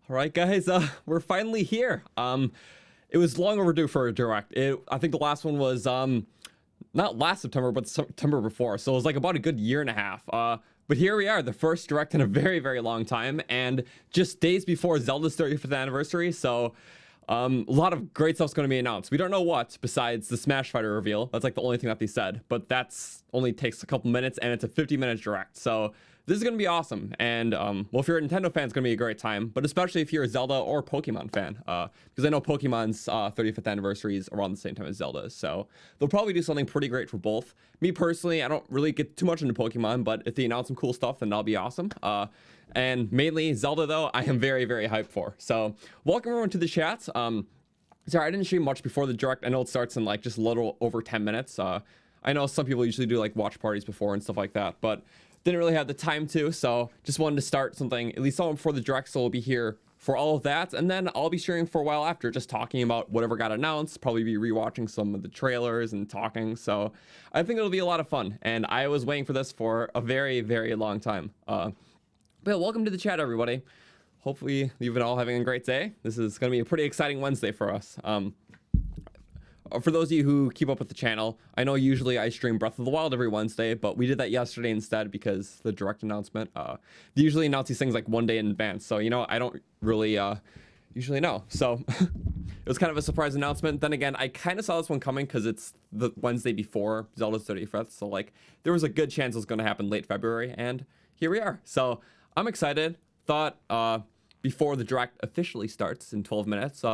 All right, guys, we're finally here. It was long overdue for a direct. I think the last one was not last September, but September before. So it was like about a good year and a half. But here we are, the first direct in a very, very long time, and just days before Zelda's 35th anniversary. So a lot of great stuff's going to be announced. We don't know what besides the Smash Fighter reveal. That's like the only thing that they said, but that's only takes a couple minutes, and it's a 50-minute direct. So this is going to be awesome. And well, if you're a Nintendo fan, it's going to be a great time, but especially if you're a Zelda or Pokemon fan, because I know Pokemon's 35th anniversary is around the same time as Zelda's. So they'll probably do something pretty great for both. Me personally, I don't really get too much into Pokemon, but if they announce some cool stuff, then that'll be awesome. And mainly Zelda, though, I am very, very hyped for. So welcome everyone to the chat. Sorry, I didn't stream much before the direct. I know it starts in like just a little over 10 minutes. I know some people usually do like watch parties before and stuff like that, but didn't really have the time to, so just wanted to start something, at least something before the direct, so we'll be here for all of that, and then I'll be streaming for a while after, just talking about whatever got announced, probably be rewatching some of the trailers and talking, so I think it'll be a lot of fun, and I was waiting for this for a very, very long time. But welcome to the chat, everybody. Hopefully you've been all having a great day. This is going to be a pretty exciting Wednesday for us. For those of you who keep up with the channel, I know usually I stream Breath of the Wild every Wednesday, but we did that yesterday instead because the direct announcement. They usually announce these things like one day in advance, so you know, I don't really usually know. So it was kind of a surprise announcement. Then again, I kind of saw this one coming because it's the Wednesday before Zelda's 35th, so like there was a good chance it was going to happen late February, and here we are. So I'm excited. Thought before the direct officially starts in 12 minutes,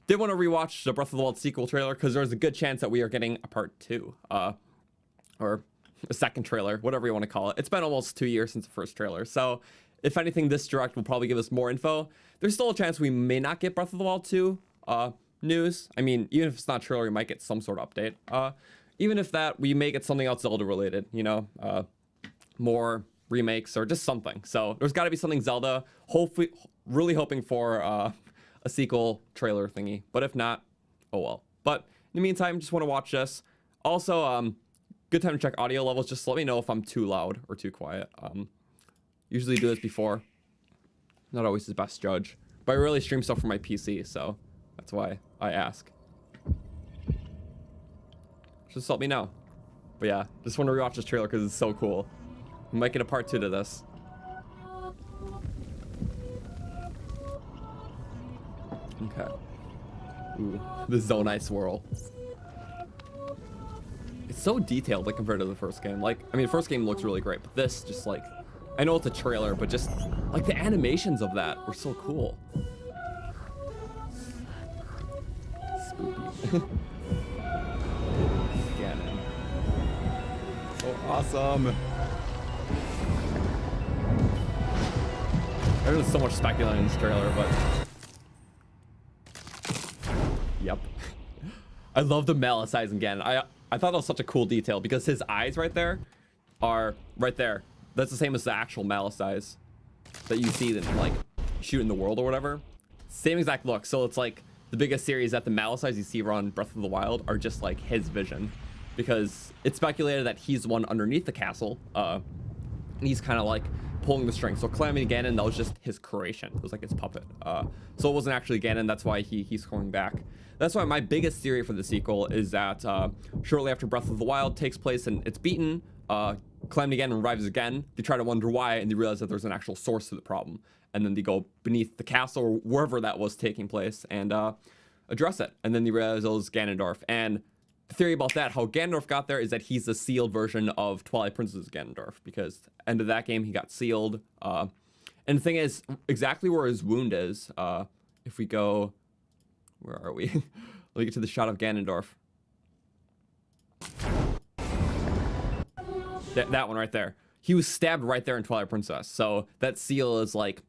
did want to rewatch the Breath of the Wild sequel trailer because there's a good chance that we are getting a part 2, or a second trailer, whatever you want to call it. It's been almost 2 years since the first trailer, so if anything, this direct will probably give us more info. There's still a chance we may not get Breath of the Wild 2 news. I mean, even if it's not trailer, we might get some sort of update. Even if that, we may get something else Zelda related, you know, more remakes or just something. So there's got to be something Zelda. Hopefully, really hoping for a sequel trailer thingy, but if not, oh well. But in the meantime, just want to watch this. Also, good time to check audio levels. Just let me know if I'm too loud or too quiet. Usually do this before. Not always the best judge, but I really stream stuff from my PC, so that's why I ask. Just let me know. But yeah, just want to rewatch this trailer because it's so cool. We might get a part 2 to this. Okay. Ooh, the Zone Ice swirl. It's so detailed, like, compared to the first game. Like, I mean, the first game looks really great, but this just, like, I know it's a trailer, but just, like, the animations of that were so cool. Spooky. Ganon. So awesome. There's so much speculating in this trailer, but yep. I love the malice eyes again. I thought that was such a cool detail because his eyes right there are right there. That's the same as the actual malice eyes that you see in like Shoot in the World or whatever. Same exact look. So it's like the biggest series that the malice eyes you see around Breath of the Wild are just like his vision, because it's speculated that he's the one underneath the castle. And he's kind of like pulling the strings. So Calamity Ganon, that was just his creation. It was like his puppet. So it wasn't actually Ganon. That's why he's coming back. That's why my biggest theory for the sequel is that shortly after Breath of the Wild takes place and it's beaten, Calamity Ganon arrives again. They try to wonder why, and they realize that there's an actual source to the problem. And then they go beneath the castle or wherever that was taking place and address it. And then they realize it was Ganondorf. And the theory about that, how Ganondorf got there, is that he's the sealed version of Twilight Princess Ganondorf, because end of that game he got sealed. And the thing is, exactly where his wound is, if we go, where are we? Let me get to the shot of Ganondorf. That one right there. He was stabbed right there in Twilight Princess. So that seal is like,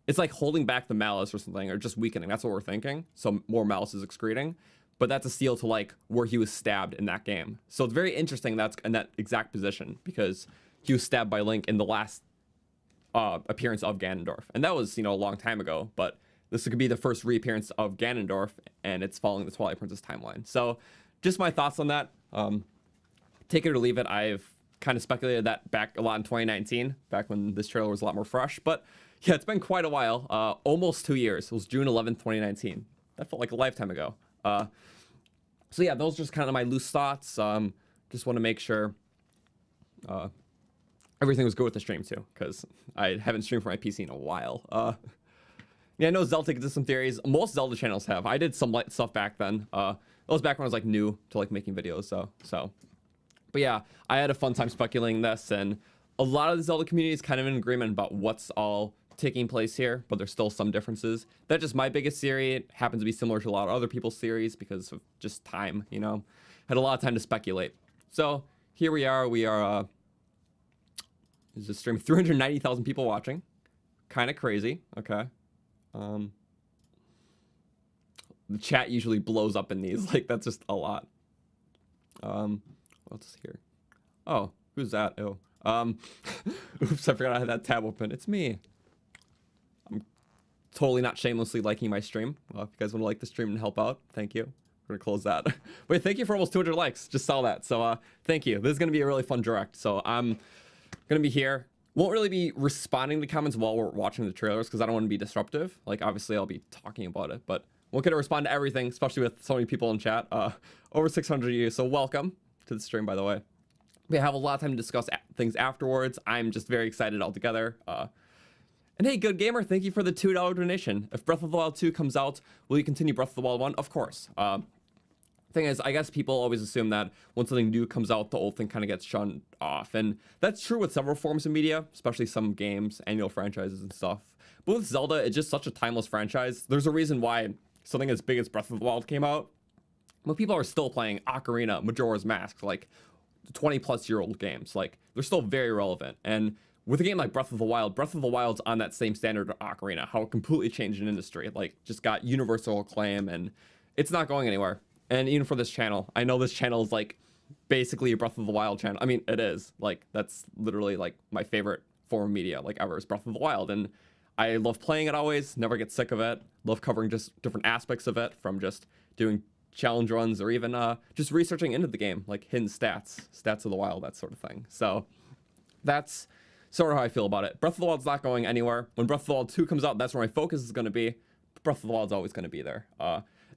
it's like holding back the malice or something, or just weakening. That's what we're thinking. So more malice is excreting. But that's a seal to like where he was stabbed in that game. So it's very interesting that's in that exact position, because he was stabbed by Link in the last appearance of Ganondorf. And that was, you know, a long time ago, but this could be the first reappearance of Ganondorf, and it's following the Twilight Princess timeline. So just my thoughts on that. Take it or leave it. I've kind of speculated that back a lot in 2019, back when this trailer was a lot more fresh. But yeah, it's been quite a while, almost 2 years. It was June 11th, 2019. That felt like a lifetime ago. So yeah, those are just kind of my loose thoughts. Just want to make sure everything was good with the stream too, because I haven't streamed for my PC in a while. Yeah, I know Zelda did some theories. Most Zelda channels have. I did some light stuff back then. That was back when I was like new to like making videos. So, but yeah, I had a fun time speculating this, and a lot of the Zelda community is kind of in agreement about what's all taking place here, but there's still some differences. That's just my biggest theory. It happens to be similar to a lot of other people's theories because of just time, you know. Had a lot of time to speculate. So here we are. We are is this stream 390,000 people watching. Kind of crazy. Okay. The chat usually blows up in these. Like, that's just a lot. What's here? Oh, who's that? Oh, oops, I forgot I had that tab open. It's me. I'm totally not shamelessly liking my stream. Well, if you guys want to like the stream and help out, thank you. We're gonna close that. Wait, thank you for almost 200 likes. Just saw that. So, thank you. This is gonna be a really fun direct. So I'm gonna be here. Won't really be responding to comments while we're watching the trailers because I don't want to be disruptive. Like, obviously I'll be talking about it, but won't get to respond to everything, especially with so many people in chat. Over 600 of you, so welcome to the stream, by the way. We have a lot of time to discuss things afterwards. I'm just very excited altogether. And hey, Good Gamer, thank you for the $2 donation. If Breath of the Wild 2 comes out, will you continue Breath of the Wild 1? Of course. Thing is, I guess people always assume that when something new comes out, the old thing kind of gets shunned off. And that's true with several forms of media, especially some games, annual franchises and stuff. But with Zelda, it's just such a timeless franchise. There's a reason why something as big as Breath of the Wild came out, but people are still playing Ocarina, Majora's Mask, like 20-plus-year-old games. Like, they're still very relevant. And with a game like Breath of the Wild's on that same standard of Ocarina, how it completely changed an industry. Like, just got universal acclaim, and it's not going anywhere. And even for this channel, I know this channel is like basically a Breath of the Wild channel. I mean, it is. Like, that's literally like my favorite form of media like ever is Breath of the Wild. And I love playing it always, never get sick of it. Love covering just different aspects of it, from just doing challenge runs or even just researching into the game, like hidden stats of the wild, that sort of thing. So that's sort of how I feel about it. Breath of the Wild's not going anywhere. When Breath of the Wild 2 comes out, that's where my focus is going to be. Breath of the Wild's always going to be there.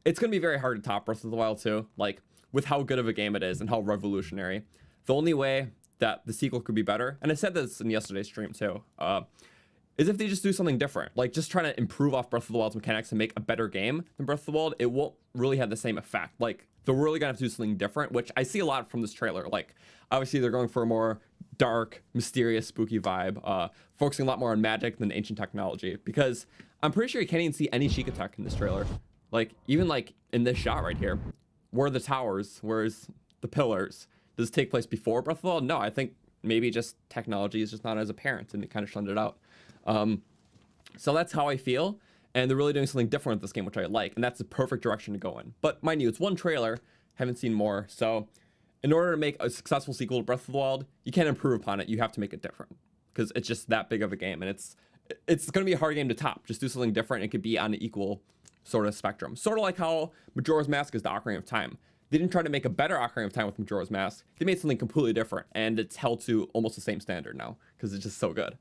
It's going to be very hard to top Breath of the Wild 2, like, with how good of a game it is and how revolutionary. The only way that the sequel could be better, and I said this in yesterday's stream too, is if they just do something different. Like, just trying to improve off Breath of the Wild's mechanics and make a better game than Breath of the Wild, it won't really have the same effect. Like, they're really going to have to do something different, which I see a lot from this trailer. Like, obviously they're going for a more dark, mysterious, spooky vibe, focusing a lot more on magic than ancient technology, because I'm pretty sure you can't even see any Sheikah tech in this trailer. Like, even like in this shot right here, where are the towers? Where's the pillars? Does this take place before Breath of the Wild? No, I think maybe just technology is just not as apparent and they kind of shunned it out. So that's how I feel. And they're really doing something different with this game, which I like. And that's the perfect direction to go in. But mind you, it's one trailer. Haven't seen more. So in order to make a successful sequel to Breath of the Wild, you can't improve upon it. You have to make it different, because it's just that big of a game. And it's going to be a hard game to top. Just do something different. It could be on an equal sort of spectrum. Sort of like how Majora's Mask is the Ocarina of Time. They didn't try to make a better Ocarina of Time with Majora's Mask. They made something completely different, and it's held to almost the same standard now because it's just so good.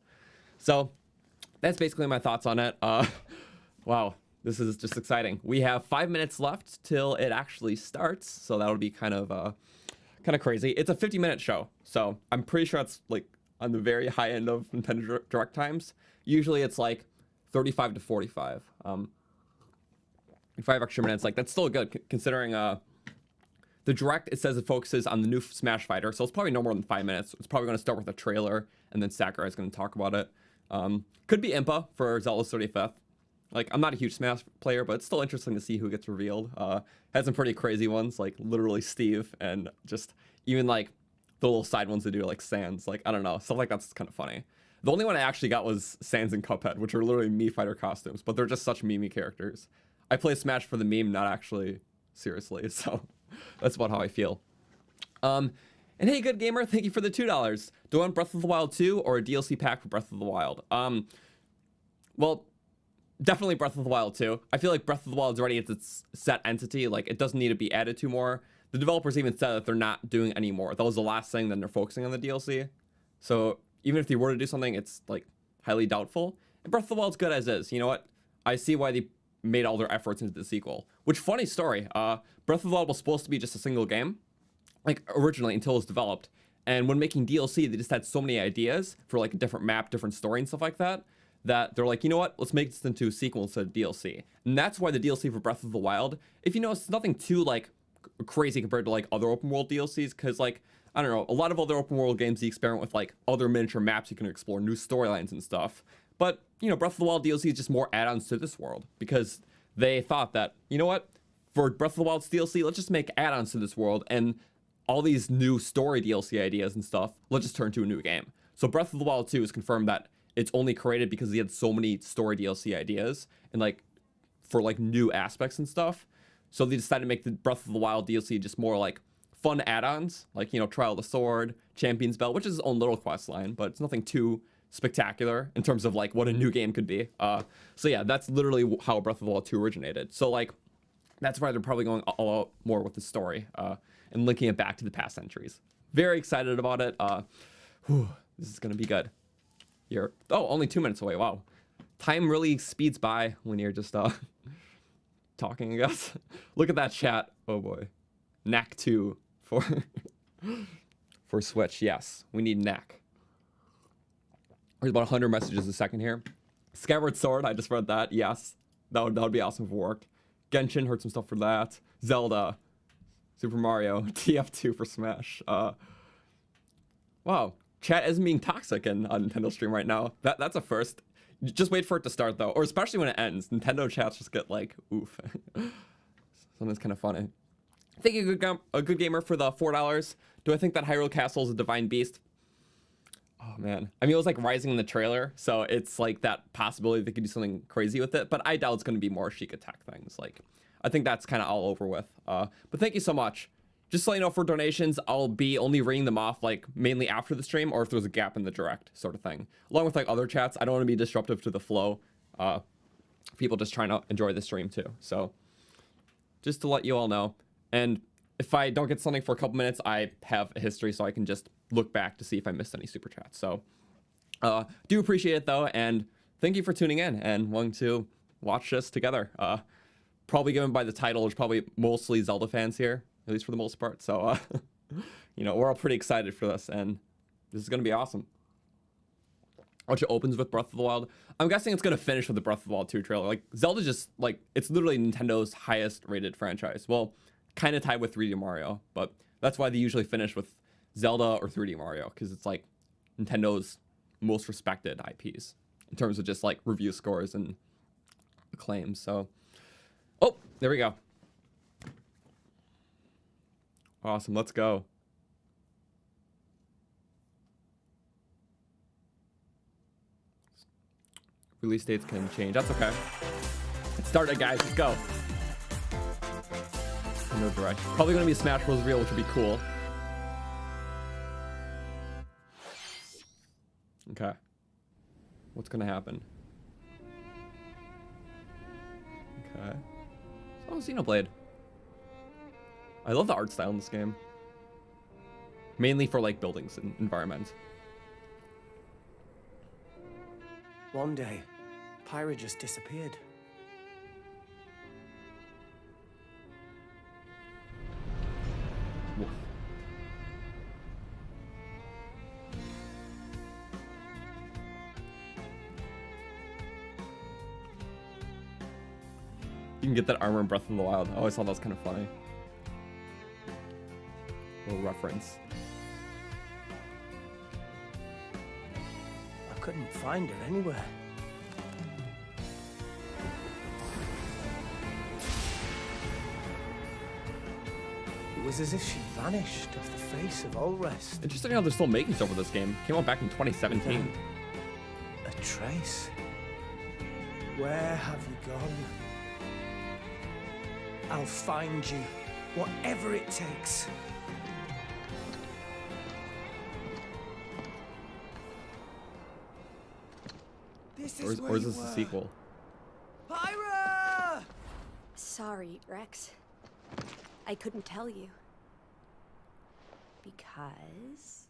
So that's basically my thoughts on it. Wow, this is just exciting. We have 5 minutes left till it actually starts, so that'll be kind of crazy. It's a 50-minute show, so I'm pretty sure it's like on the very high end of Nintendo Direct times. Usually it's like 35 to 45. 5 extra minutes, like, that's still good considering the Direct, it says it focuses on the new Smash Fighter, so it's probably no more than 5 minutes. It's probably going to start with a trailer, and then Sakurai is going to talk about it. Could be Impa for Zelda's 35th. Like, I'm not a huge Smash player, but it's still interesting to see who gets revealed. Had some pretty crazy ones, like literally Steve, and just even like the little side ones they do, like Sans. Like, I don't know, stuff like that's kind of funny. The only one I actually got was Sans and Cuphead, which are literally Mii Fighter costumes, but they're just such meme characters. I play Smash for the meme, not actually seriously, so that's about how I feel. And hey, Good Gamer, thank you for the $2. Do I want Breath of the Wild 2 or a DLC pack for Breath of the Wild? Well, definitely Breath of the Wild 2. I feel like Breath of the Wild is already its set entity. Like, it doesn't need to be added to more. the developers even said that they're not doing any more. That was the last thing, then they're focusing on the DLC. So even if they were to do something, it's like highly doubtful. And Breath of the Wild's good as is. You know what? I see why they made all their efforts into the sequel. Which, funny story, Breath of the Wild was supposed to be just a single game, like originally, until it was developed. And when making DLC, they just had so many ideas for like a different map, different story and stuff like that, that they're like, you know what, let's make this into a sequel instead of DLC. And that's why the DLC for Breath of the Wild, if you know, it's nothing too like crazy compared to like other open world DLCs, because like, I don't know, a lot of other open world games, they experiment with like other miniature maps you can explore, new storylines and stuff. But, you know, Breath of the Wild DLC is just more add-ons to this world, because they thought that, you know what, for Breath of the Wild's DLC, let's just make add-ons to this world, and all these new story DLC ideas and stuff, let's just turn to a new game. So Breath of the Wild 2 is confirmed that it's only created because they had so many story DLC ideas and like for like new aspects and stuff. So they decided to make the Breath of the Wild DLC just more like fun add-ons, like, you know, Trial of the Sword, Champion's Belt, which is its own little quest line, but it's nothing too spectacular in terms of like what a new game could be. So yeah, that's literally how Breath of the Wild 2 originated. So like, that's why they're probably going all out more with the story and linking it back to the past centuries. Very excited about it. This is gonna be good. You're only 2 minutes away. Wow, time really speeds by when you're just talking, I guess. Look at that chat. Oh boy, Knack 2 for for Switch. Yes, we need Knack. There's about 100 messages a second here. Skyward Sword, I just read that. Yes, that would be awesome if it worked. Genshin, heard some stuff for that. Zelda, Super Mario, TF2 for Smash. Wow, chat isn't being toxic on Nintendo stream right now. That's a first. Just wait for it to start though, or especially when it ends. Nintendo chats just get like, oof. Something's kind of funny. I think a good gamer for the $4. Do I think that Hyrule Castle is a divine beast? Oh man, I mean, it was like Rising in the trailer, so it's like that possibility they could do something crazy with it, but I doubt it's going to be more Sheik attack things. Like, I think that's kind of all over with. But thank you so much. Just so you know, for donations, I'll be only reading them off like mainly after the stream, or if there's a gap in the direct sort of thing. Along with like other chats, I don't want to be disruptive to the flow. People just trying to enjoy the stream too. So just to let you all know. And if I don't get something for a couple minutes, I have a history so I can just look back to see if I missed any super chats. So do appreciate it though, and thank you for tuning in and wanting to watch this together. Probably given by the title, there's probably mostly Zelda fans here, at least for the most part. So you know, we're all pretty excited for this, and this is gonna be awesome. Which opens with Breath of the Wild. I'm guessing it's gonna finish with the Breath of the Wild 2 trailer. Like, Zelda just like, it's literally Nintendo's highest rated franchise. Well, kind of tied with 3D Mario, but that's why they usually finish with Zelda or 3D Mario, because it's like Nintendo's most respected IPs in terms of just like review scores and acclaim. So, oh, there we go. Awesome, let's go. Release dates can change. That's okay. Let's start it, guys. Let's go. No direction. Probably gonna be a Smash Bros. Reel, which would be cool. Okay. What's gonna happen? Okay. Oh, Xenoblade. I love the art style in this game. Mainly for like buildings and environments. One day, Pyra just disappeared. Woof. You can get that armor in Breath of the Wild. I always thought that was kind of funny. Little reference. I couldn't find her anywhere. It was as if she vanished off the face of all rest. Interesting how they're still making stuff with this game. Came out back in 2017. A trace. Where have you gone? I'll find you, whatever it takes. Or is this a sequel? Pyra! Sorry, Rex. I couldn't tell you. Because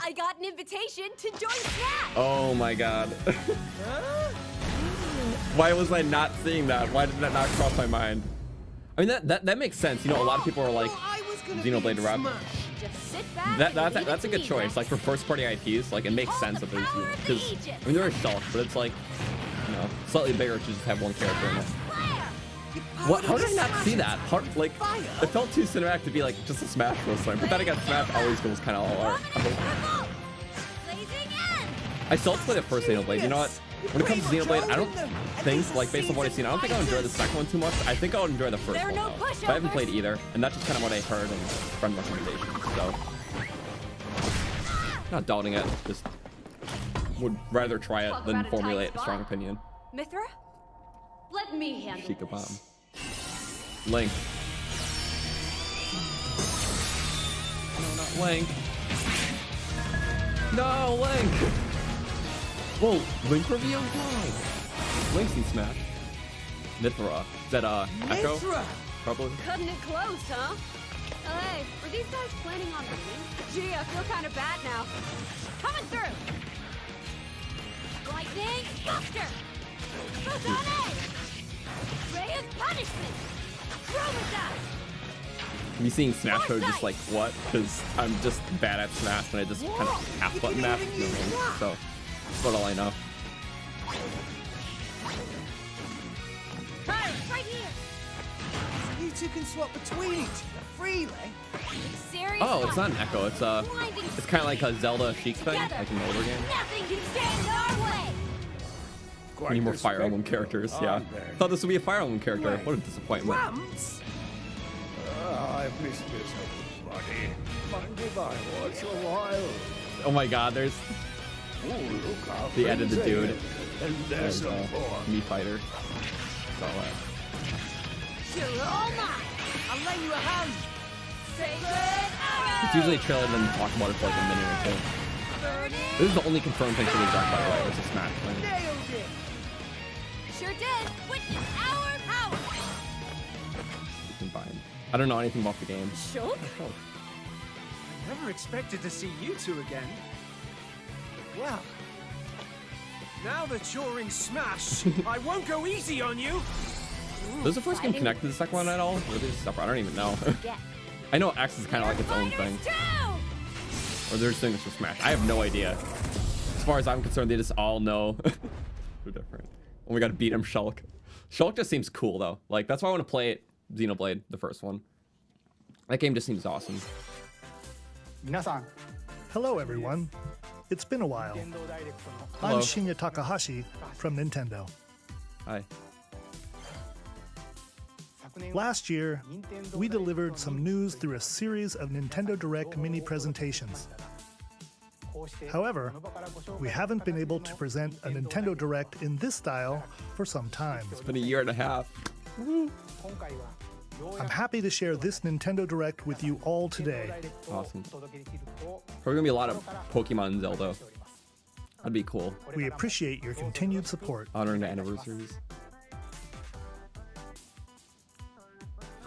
I got an invitation to join Smash. Oh my god. Why was I not seeing that? Why did that not cross my mind? I mean, that makes sense. You know, a lot of people are like, Xenoblade rep. Just sit back. That's a good choice. Like for first party IPs, like it makes sense that there's, because I mean there is Shulk, but it's like, you know, slightly bigger to just have one character in it. What? How did I not see that? Like, it felt too cinematic to be like just a Smash Bros. Thing. But then again, Smash always feels kind of all art. I still have to play the first Xenoblade. You know what? When it comes to Xenoblade, I don't think, like based on what I've seen, I don't think I'll enjoy the second one too much. I think I'll enjoy the first one though. But I haven't played either, and that's just kind of what I heard in friend recommendations. So, not doubting it. Just would rather try it than formulate a strong opinion. Mithra, let me handle Sheikah this. bomb. Link. No, not Link. No, Link. Whoa, Link review? No. Link's in Smash. Mithra. Is that Echo? Mithra! Probably. Cutting it close, huh? Hey, were these guys planning on winning? Gee, I feel kind of bad now. Coming through. Lightning, Buster. Photon Ray of punishment. Me seeing Smash Code just like what? Because I'm just bad at Smash and I just kind of half button map. So that's about all I know. Right here. You two can swap between each other freely. Serious? Oh, it's not an Echo. It's kind of like a Zelda Sheik thing, like in the older game. Nothing can stand in our way. We need more Fire Emblem characters. Yeah. Thought this would be a Fire Emblem character. What a disappointment. Ramps? I've missed this, everybody. Mind if I watch a while? Oh my God, there's Ooh, look how the edited crazy. dude. And there's some more. Me Fighter. Saw that. You're all mine. I'll lend you a hand. Sacred arrow. It's usually a trailer and then talk about it for like a minute or two. This is the only confirmed thing for the Jack, by the way. It's a Smash thing. Nailed it. Sure did. Witness our power. Combined. I don't know anything about the game. Shulk? Oh. I never expected to see you two again. Well, now that you're in Smash, I won't go easy on you. Does the first game connect to the second one at all? Or are they separate? I don't even know. Yeah. I know X is kind of like its own thing. Or they're just doing this for Smash. I have no idea. As far as I'm concerned, they just all know. They're different. Oh, we gotta beat him, Shulk. Shulk just seems cool, though. Like, that's why I want to play it. Xenoblade, the first one. That game just seems awesome. Hello, everyone. It's been a while. Hello. I'm Shinya Takahashi from Nintendo. Hi. Last year, we delivered some news through a series of Nintendo Direct mini presentations. However, we haven't been able to present a Nintendo Direct in this style for some time. It's been a year and a half. I'm happy to share this Nintendo Direct with you all today. Awesome. Probably gonna be a lot of Pokemon and Zelda. That'd be cool. We appreciate your continued support. Honoring the anniversaries.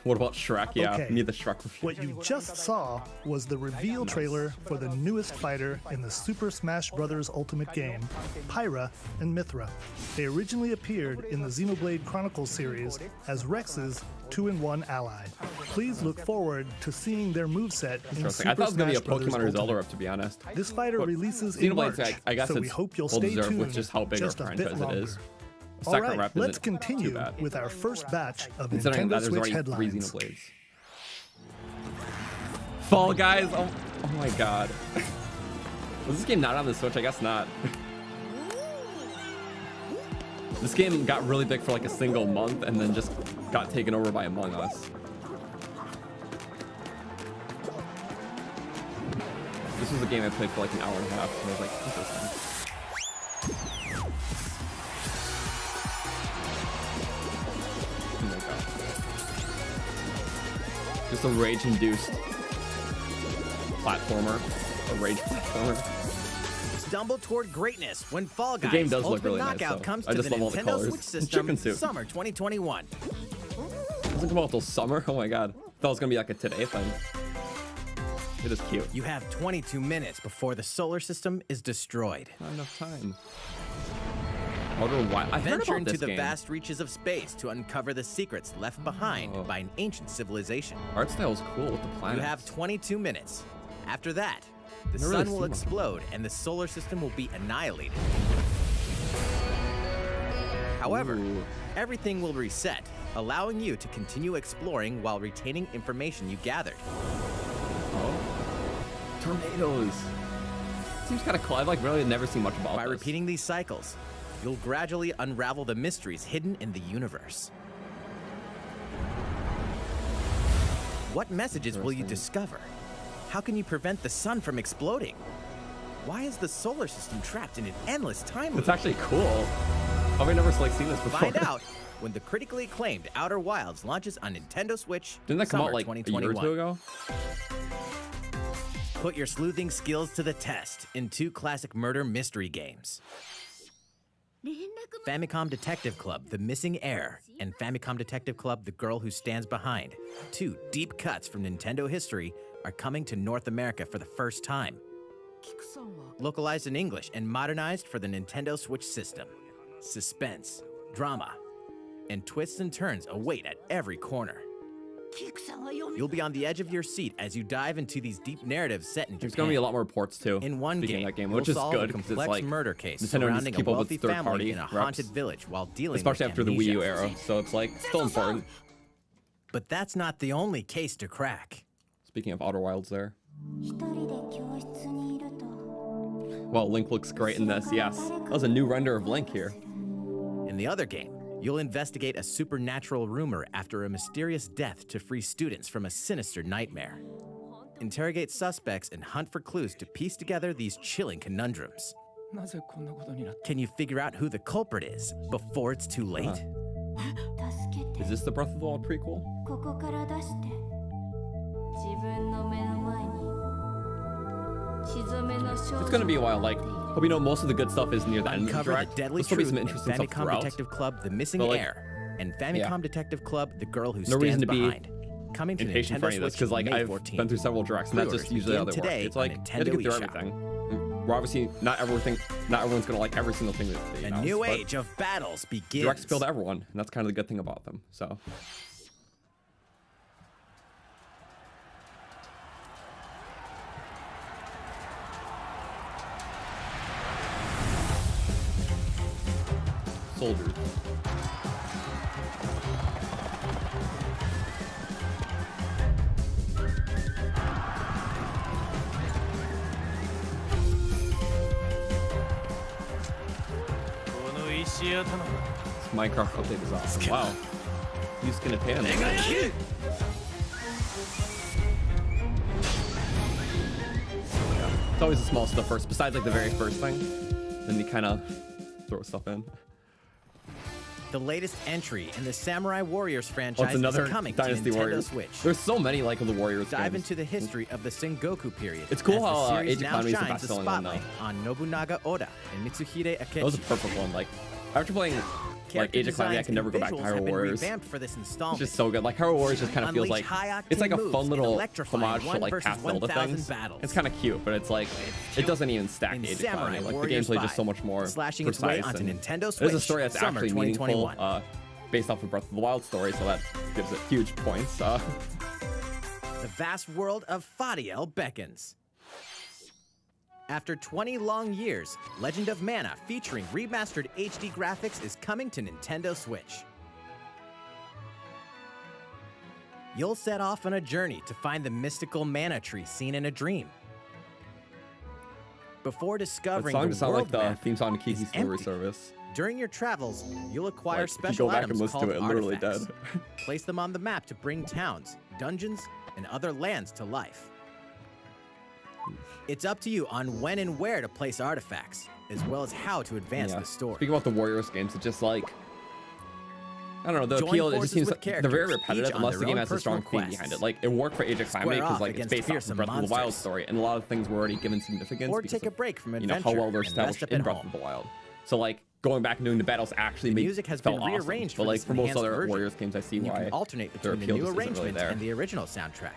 What about Shrek? Yeah, Okay. need the Shrek review. What you just saw was the reveal trailer for the newest fighter in the Super Smash Bros. Ultimate game, Pyra and Mithra. They originally appeared in the Xenoblade Chronicles series as Rex's 2-in-1 ally. Please look forward to seeing their moveset in Interesting. Super I thought it was gonna be a Smash Bros. Pokemon or Zelda Ultimate. rep, to be honest. This fighter But releases in Xenoblade's, March, I guess so we it's hope you'll well stay deserved tuned with just how big our just a bit franchise it longer. is. The All second right, rep let's isn't continue too bad. with our first batch of Considering Nintendo that there's Switch already 3 headlines. Xenoblades. Fall Guys, oh my God. Was this game not on the Switch? I guess not. This game got really big for like a single month and then just got taken over by Among Us. This was a game I played for like an hour and a half and I was like, interesting. Oh my God. Just a rage-induced platformer. A rage platformer. Stumble toward greatness when Fall Guys game does look Ultimate really nice, Knockout though. comes I to just the love all the Nintendo colors. Switch The system chicken suit. summer 2021. Doesn't come out till summer? Oh my God. Thought it was gonna be like a today thing. It is cute. You have 22 minutes before the solar system is destroyed. Not enough time. Outer Wild. I've heard Venture about into this the game. vast reaches of space to uncover the secrets left behind Oh. by an ancient civilization. Art style is cool with the You planets. have 22 minutes. After that, the Never really sun will seen one. explode and the solar system will be annihilated. However, Ooh. everything will reset, allowing you to continue exploring while retaining information you gathered. Tornadoes. Seems kind of cool. I've like really never seen much about By this. repeating these cycles, you'll gradually unravel the mysteries hidden in the universe. What messages will you discover? How can you prevent the sun from exploding? Why is the solar system trapped in an endless time loop? It's actually cool. I've never like seen this before. Find out when the critically acclaimed Outer Wilds launches on Nintendo Switch. Didn't that come summer out like a year or 2021. two ago? Put your sleuthing skills to the test in two classic murder mystery games. Famicom Detective Club, The Missing Heir, and Famicom Detective Club, The Girl Who Stands Behind. Two deep cuts from Nintendo history are coming to North America for the first time. Localized in English and modernized for the Nintendo Switch system. Suspense, drama, and twists and turns await at every corner. You'll be on the edge of your seat as you dive into these deep narratives set in There's Japan. gonna be a lot more ports too. In one speaking game, of that game, you'll which is solve good a because it's complex like murder case Nintendo needs surrounding to keep a up wealthy with third-party family in a reps, haunted village while dealing especially with after the Wii U amnesia. era. So it's like still important. But that's not the only case to crack. Speaking of Outer Wilds, there. Well, Link looks great in this. Yes, that was a new render of Link here. In the other game, you'll investigate a supernatural rumor after a mysterious death to free students from a sinister nightmare. Interrogate suspects and hunt for clues to piece together these chilling conundrums. Can you figure out who the culprit is before it's too late? Is this the Breath of the Wild prequel? It's gonna be a while. Like, hope you know most of the good stuff is near the end of the Uncover the direct. deadly There's gonna be truth some in interesting stuff Famicom throughout. Detective Club, The Missing But, like, Heir, and Famicom yeah. Detective Club, The Girl Who No Stands reason to be Behind. Coming to Impatient Nintendo for any of this Switch because like May I've 14th. been through several directs and that's just Pre-orders usually how they begin work. today It's like on you have to get Nintendo through eShop. everything. We're obviously not everyone's gonna like every single thing that they A announce, new but age of battles begins. directs appeal to everyone, and that's kind of the good thing about them. So. Soldiers. This Minecraft update is awesome. Wow. You skin a pan. It's always the small stuff first, besides like the very first thing. Then you kind of throw stuff in. The latest entry in the Samurai Warriors Oh, franchise it's another is coming Dynasty to Nintendo Warriors. Switch. There's so many like of the Warriors Dive games. into the history of the Sengoku period. It's cool as the how, series Age of now Calamity is the shines the best-selling one, though. spotlight on Nobunaga Oda and Mitsuhide Akechi. That was a perfect one. Like after playing like Age of Calamity, I can never go back to Hyrule Warriors. For this It's installment. just so good. Like Hyrule Warriors just kind of feels Unleash like high-octane it's like a moves fun in little electrifying homage to 1 like versus past Zelda 1,000 things. battles. It's kind of cute, but it's like it doesn't even stack In to Age of Samurai Calamity. Like the Warriors gameplay 5, just so much more slashing its precise. way onto and Nintendo There's a Switch, story that's summer actually meaningful, 2021. based off of Breath of the Wild story, so that gives it huge points. The vast world of Fadiel beckons. After 20 long years, Legend of Mana featuring remastered HD graphics is coming to Nintendo Switch. You'll set off on a journey to find the mystical mana tree seen in a dream. Before That discovering song the just sounds like world the map theme song to is Kiki's Delivery empty. Service. During your travels, you'll acquire Like, if you special go back items and listen called to it, literally artifacts. dead. Place them on the map to bring towns, dungeons, and other lands to life. It's up to you on when and where to place artifacts, as well as how to advance the story. Speaking about the Warriors games, it's just like I don't know, the Join appeal, it forces just seems with like they're very characters, repetitive each on unless their the game own has a strong personal theme behind quests. it. Like it worked for Age of Calamity because off like it's against based off the fearsome Breath of the Wild monsters. story, and a lot of things were already given significance Or because take a of, break from you know, adventure how well they're and rest established up in at Breath home. of the Wild. So like going back and doing the battles actually made music has felt been rearranged awesome. But for like this for most enhanced other version, Warriors games, I see and you why can alternate their between the appeal new just isn't really arrangement there. and the original soundtrack.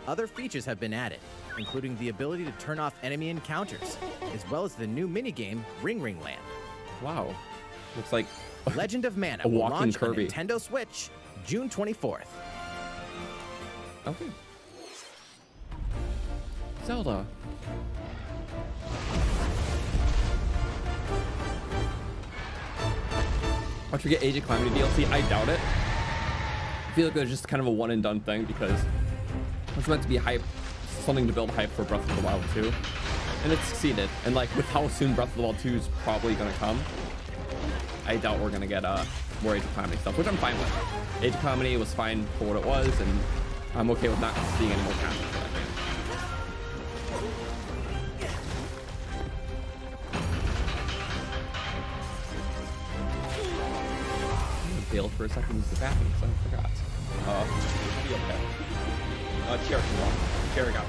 Other features have been added, including the ability to turn off enemy encounters, as well as the new minigame Ring Ring Land. Wow. Looks like Legend of Mana A will walking launch Kirby. on Nintendo Switch June 24th. okay. Zelda. Watch we get Age of Calamity DLC? I doubt it. I feel like it was just kind of a one and done thing because it was meant to be hype, something to build hype for Breath of the Wild 2. And it succeeded. And like with how soon Breath of the Wild 2 is probably gonna come, I doubt we're gonna get more Age of Calamity stuff, which I'm fine with. Age of Calamity was fine for what it was, and I'm okay with not seeing any more content for that game. Failed for a second, use the bathroom, so I forgot. Be okay. Chair can walk. Chair got.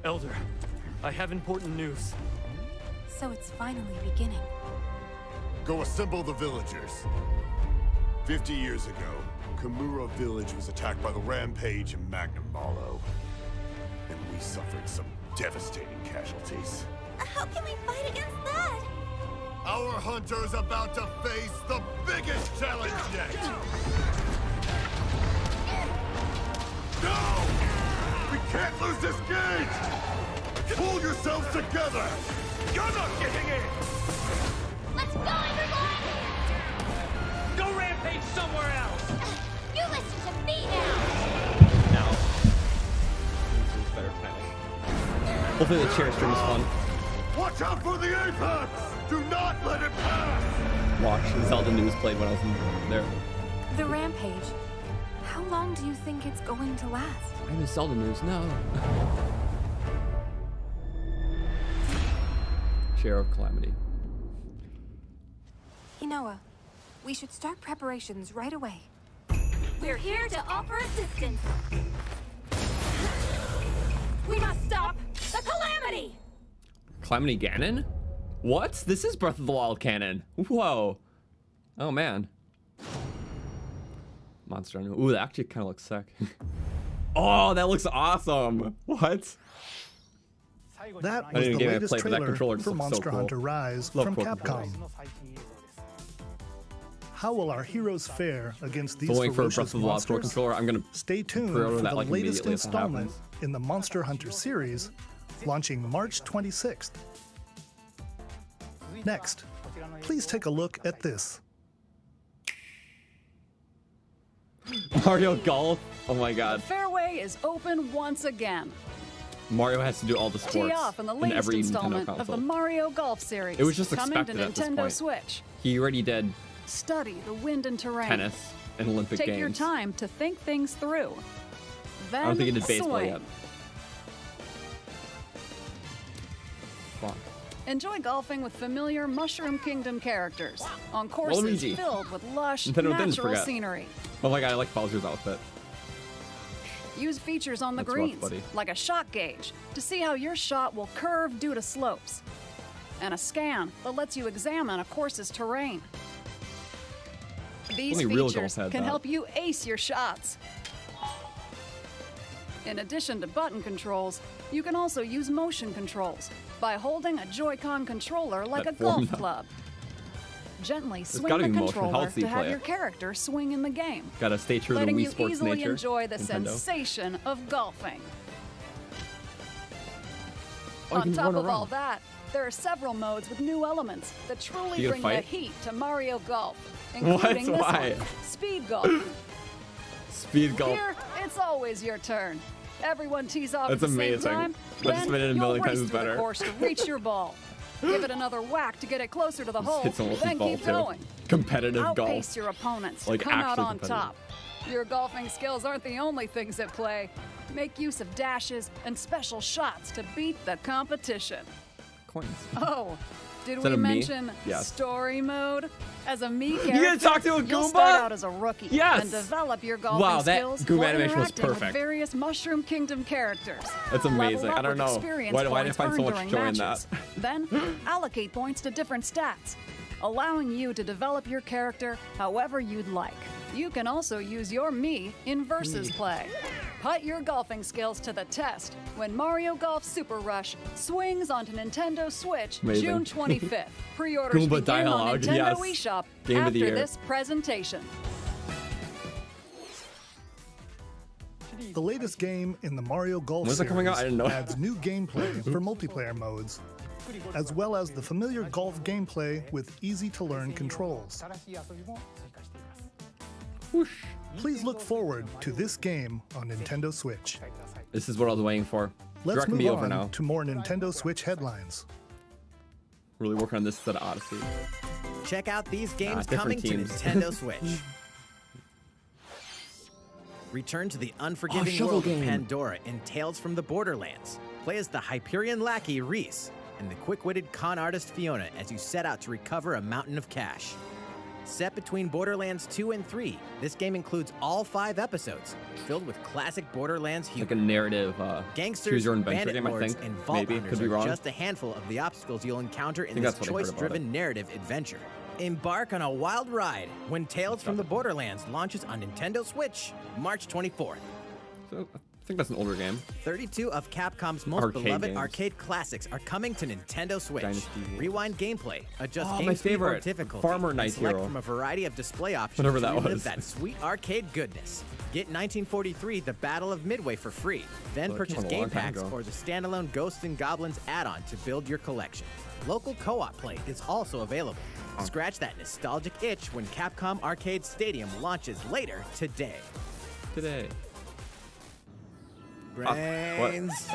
Elder, I have important news. So it's finally beginning. Go assemble the villagers. 50 years ago, Kamura village was attacked by the Rampage and Magnum Malo. And we suffered some devastating casualties. How can we fight against that? Our hunter is about to face the biggest challenge yet! No! We can't lose this gauge! Pull yourselves together! You're not getting in! Let's go, everyone! Go rampage somewhere else! You listen to me now! Now. This is better timing. Hopefully the chair stream is fun. Watch out for the apex! Do not let it pass! Watch Zelda news played when I was in there. The rampage. How long do you think it's going to last? I miss Zelda news, no. Chair of Calamity. Inoa, we should start preparations right away. We're here to offer assistance. We must stop the calamity. Calamity Ganon? What? This is Breath of the Wild canon. Whoa. Oh man. Monster Hunter. Ooh, that actually kind of looks sick. Oh, that looks awesome. What? That I was didn't the get to latest play with that trailer controller, it for looks so Monster cool. Hunter Rise Love from cool Capcom. controllers. How will our heroes fare against these So waiting for Breath ferocious of the Wild Pro monsters? controller. I'm gonna Stay tuned pre-order for that the like latest immediately if that installment happens. in the Monster Hunter series, launching March 26th. Next, please take a look at this. Mario Golf. Oh my god. Fairway is open once again. Mario has to do all the Tee sports off in the in latest every Nintendo installment of the console. Mario Golf series. It was just coming to expected at this Nintendo point. Switch. He already did Study the wind and terrain. tennis and Olympic Take Games. your time to think things through. Then I don't think he did baseball swing. yet. Fuck. Enjoy golfing with familiar Mushroom Kingdom characters on courses Waluigi. filled with lush, Nintendo didn't natural forget. scenery. Oh my god, I like Bowser's outfit. Use features on the That's rough, greens, buddy. like a shot gauge, to see how your shot will curve due to slopes. And a scan that lets you examine a course's terrain. These Only real golf features had can that. help you ace your shots. In addition to button controls, you can also use motion controls by holding a Joy-Con controller like That a golf formula. club. Gently swing gotta the be motion. How controller else do to you have play your it? character swing in the game, Gotta stay true to letting Wii you Sports easily nature. enjoy the Nintendo. sensation of golfing. Oh, you On can top run of around. all that, there are several modes with new elements that truly You bring gonna the fight? heat to Mario Golf, What? including this Why? one, Speed Golf. Speed golf. Here, it's always your turn. Everyone tees off That's at the amazing. same time. I just Then made it a you'll million race times through better. the course to reach your ball. Give it another whack to get it closer to the hole. Hit someone with Then his ball keep too. going. Competitive Outpace golf. your opponents Like, to come out actually on competitive. top. Your golfing skills aren't the only things at play. Make use of dashes and special shots to beat the competition. Coins. Oh, Did that we a me? mention Yes. story mode? As a me character, You gonna talk to a you'll Goomba? start out as a rookie Yes. and develop your golfing Wow, that skills Goomba while animation was interacting with perfect. various Mushroom Kingdom characters. That's Level amazing. up I don't with know. experience Why did I points find so earned much during joy in matches. Then allocate points to different stats, allowing you to develop your character however you'd like. You can also use your me in versus play. Put your golfing skills to the test when Mario Golf Super Rush swings onto Nintendo Switch Amazing. June 25th. Pre-orders Goomba begin dialogue, on Nintendo yes. eShop Game of the after year. this presentation. The latest game in the Mario Golf When's it series coming out? I didn't know. adds new gameplay for multiplayer modes, as well as the familiar golf gameplay with easy-to-learn controls. Whoosh. Please look forward to this game on Nintendo Switch. This is what I was waiting for. Let's Direct move me over on now. to more Nintendo Switch headlines. Really working on this instead of Odyssey. Check out these games different coming to teams. Nintendo Switch. Return to the unforgiving shovel world game. of Pandora in Tales from the Borderlands. Play as the Hyperion lackey Reese and the quick-witted con artist Fiona as you set out to recover a mountain of cash. Set between Borderlands 2 and 3, this game includes all 5 episodes, filled with classic Borderlands humor. Like a narrative Gangsters, choose your own adventure bandit game, I lords, think. and vault Maybe. hunters Could be are wrong. just a handful of the obstacles you'll encounter in think this that's what I heard about choice-driven narrative adventure. Embark on a wild ride when Tales from the Borderlands launches on Nintendo Switch, March 24th. So, I think that's an older game. 32 of Capcom's most Arcade beloved games. arcade classics are coming to Nintendo Switch. Dynasty. Rewind gameplay, adjust Oh, game my speed or favorite. difficulty, Farmer and Night select Hero. from a variety of display options Whatever to that relive was. that sweet arcade goodness. Get 1943 The Battle of Midway for free. Then Well, that purchase came out a game long time packs ago. or the standalone Ghosts and Goblins add-on to build your collection. Local co-op play is also available. Scratch that nostalgic itch when Capcom Arcade Stadium launches later today. Today. Brains.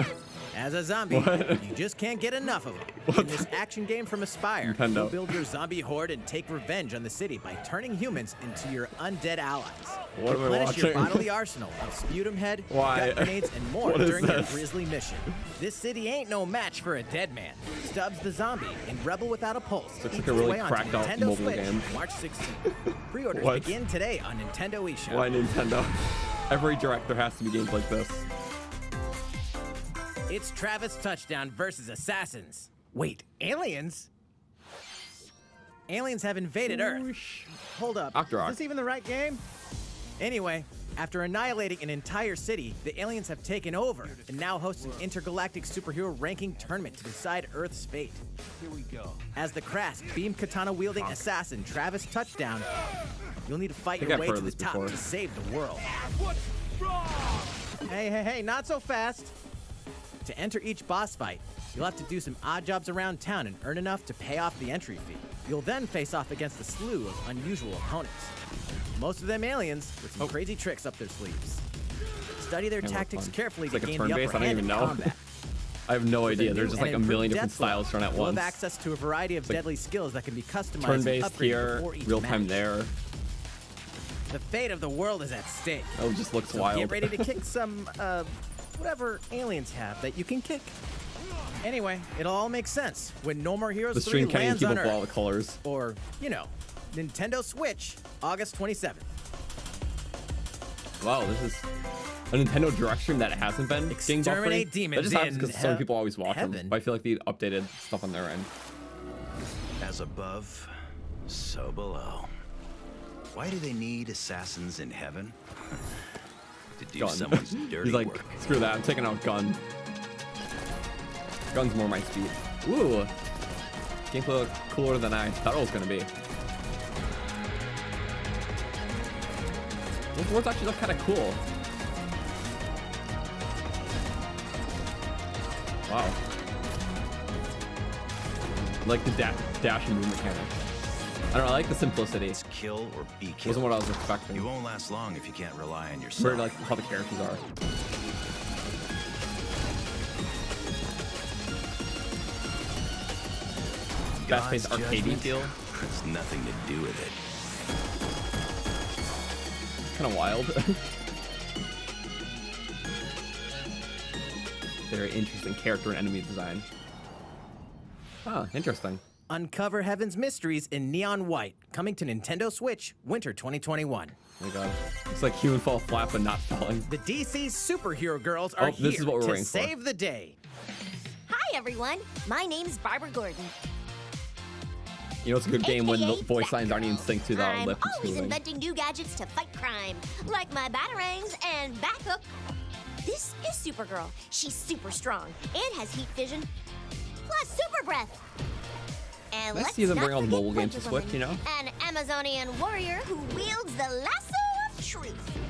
As a zombie, What? you just can't get enough of them. In this action game from Aspyr, Nintendo. you'll build your zombie horde and take revenge on the city by turning humans into your undead allies. What am I Replenish your watching? bodily arsenal of sputum head, Why? gut grenades, and more What is during your this? grisly mission. This city ain't no match for a dead man. Stubbs the zombie in Rebel Without a Pulse. Looks like eats a its really way onto cracked out Nintendo mobile Switch, game. March 16th. Pre-orders What? begin today on Nintendo eShop. Why Nintendo? Every direct there has to be games like this. It's Travis Touchdown versus Assassins. Wait, aliens? Aliens have invaded Earth. Hold up. Octorok. Is this even the right game? Anyway, after annihilating an entire city, the aliens have taken over and now host an intergalactic superhero ranking tournament to decide Earth's fate. Here we go. As the crass beam katana wielding assassin Travis Touchdown, you'll need to fight think your I've way heard to of the this top before. to save the world. What's wrong? Hey, not so fast. To enter each boss fight, you'll have to do some odd jobs around town and earn enough to pay off the entry fee. You'll then face off against a slew of unusual opponents. Most of them aliens with some crazy tricks up their sleeves. Study their Kinda tactics fun. carefully It's to like a gain the turn-based, upper I don't hand even in know. combat. I have no With idea. the There's new just like a and million improved different death styles thrown at You'll have once. access to a variety of like deadly skills that can be customized and Turn-based upgraded here, before each real-time match. there. The fate of the world is at stake. Oh, it just looks So wild. get ready to kick some, whatever aliens have that you can kick. Anyway, it'll all make sense when No More Heroes The 3 stream can't even lands keep on up with all Earth. the colors. Or, Nintendo Switch, August 27th. Wow, this is a Nintendo Direct stream that hasn't been getting Exterminate buffering. demons That just happens in because so many people always watch them. heaven. But I feel like they updated stuff on their end. As above, so below. Why do they need assassins in heaven? To do Gun. someone's dirty He's like, work. screw that, I'm taking out gun. Gun's more my speed. Ooh. Gameplay looked cooler than I thought it was gonna be. Those words actually look kind of cool. Wow. I like the dash and move mechanic. I don't know, I like the simplicity. It's kill or be killed. Wasn't what I was expecting. You won't last long if you can't rely on yourself. Very like how the characters are. Fast-paced God's arcadey judgment feel. has nothing to do with it. Kind of wild. Very interesting character and enemy design. Ah, interesting. Uncover Heaven's mysteries in neon white, coming to Nintendo Switch, winter 2021. Oh my god. It's like human fall flat, but not falling. The DC superhero girls are here this is what we're to waiting for. save the day. Hi, everyone. My name's Barbara Gordon. You know, it's a good game when the AKA voice lines aren't even synced to the I'm lip always moving. inventing new gadgets to fight crime, like my batarangs and backhook. This is Supergirl. She's super strong and has heat vision, plus super breath. And Let's let's see them not bring all the forget mobile games to Wonder Switch, you know? Woman, an Amazonian warrior who wields the lasso of truth.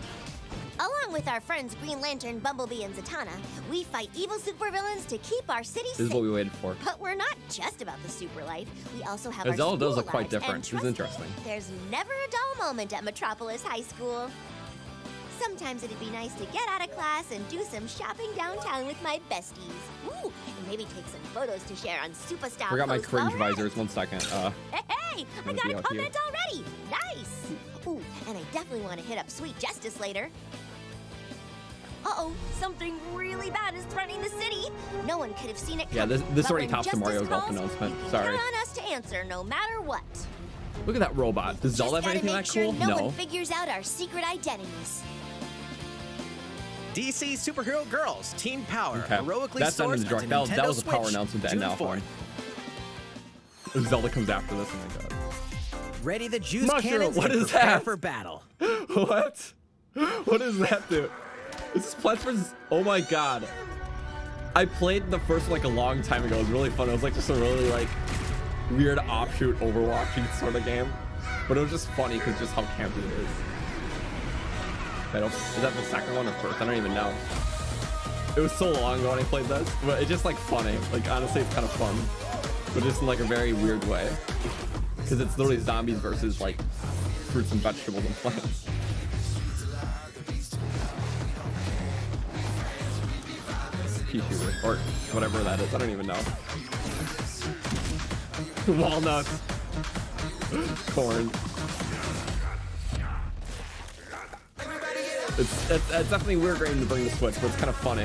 Along with our friends Green Lantern, Bumblebee, and Zatanna, we fight evil supervillains to keep our city This safe. is what we waited for. But we're not just about the super life. We also have The our Zelda does school look quite lives, different. and This is trust me, interesting. There's never a dull moment at Metropolis High School. Sometimes it'd be nice to get out of class and do some shopping downtown with my besties. Ooh, and maybe take some photos to share on Superstar. Forgot my posts cringe while we're at visors. 1 second. it. Hey, I Gonna got be a out here. comment already. Nice. Ooh, and I definitely want to hit up Sweet Justice later. Uh-oh, something really bad is threatening the city. No one could have seen it Yeah, coming, this but already when tops the Justice Mario Golf calls, announcement. you can Sorry. count on us to answer no matter what. Look at that robot. Does Zelda Just have gotta anything make that sure cool? no No. one figures out our secret identities. DC superhero girls, Teen Power, Okay. heroically That's not in sourced the direct. onto That Nintendo was a power Switch, announcement to June end now for 4th. him. Zelda comes after this. Oh my god. Ready the juice Mushroom, cannons what and is prepare that? for battle. What? What is that, dude? This is Plants vs. Oh my god. I played the first one like a long time ago. It was really fun. It was like just a really like weird offshoot Overwatchy sort of game. But it was just funny because just how campy it is. Is that the second one or first? I don't even know. It was so long ago when I played this, but it's just like funny. Like honestly, it's kind of fun, but just in like a very weird way. Because it's literally zombies versus like fruits and vegetables and plants. Pichu or whatever that is. I don't even know. Walnuts. Corn. It's definitely a weird game to bring the Switch, but it's kind of funny.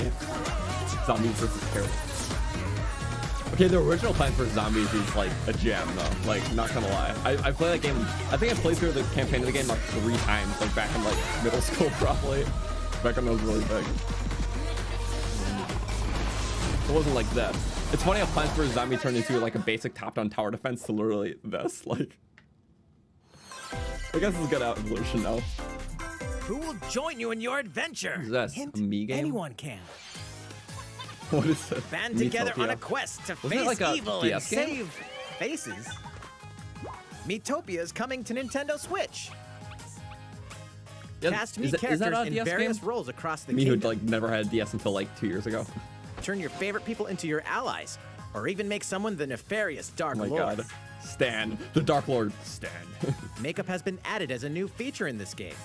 Zombies versus carrots. Okay, the original Plants vs. Zombies is like a gem though. Like, not gonna lie. I played that game. I think I played through the campaign of the game like 3 times, like back in like middle school probably. Back when it was really big. It wasn't like this. It's funny how Plants vs. Zombie turned into like a basic top-down tower defense to literally this. Like, I guess it's a good evolution though. Who will join you in your adventure? What is this? Hint, A me game? anyone can. What is this? Band together on a Metopia. quest to Wasn't face it like a evil DS and game? save faces. Metopia is coming to Nintendo Switch. Yeah, Cast is me that a characters in DS various game? roles across the Me who kingdom. like never had a DS until like 2 years ago. Turn your favorite people into your allies, or even make someone the nefarious Dark Oh my Lord. god. Stan. The Dark Lord. Stan. Makeup has been added as a new feature in this game.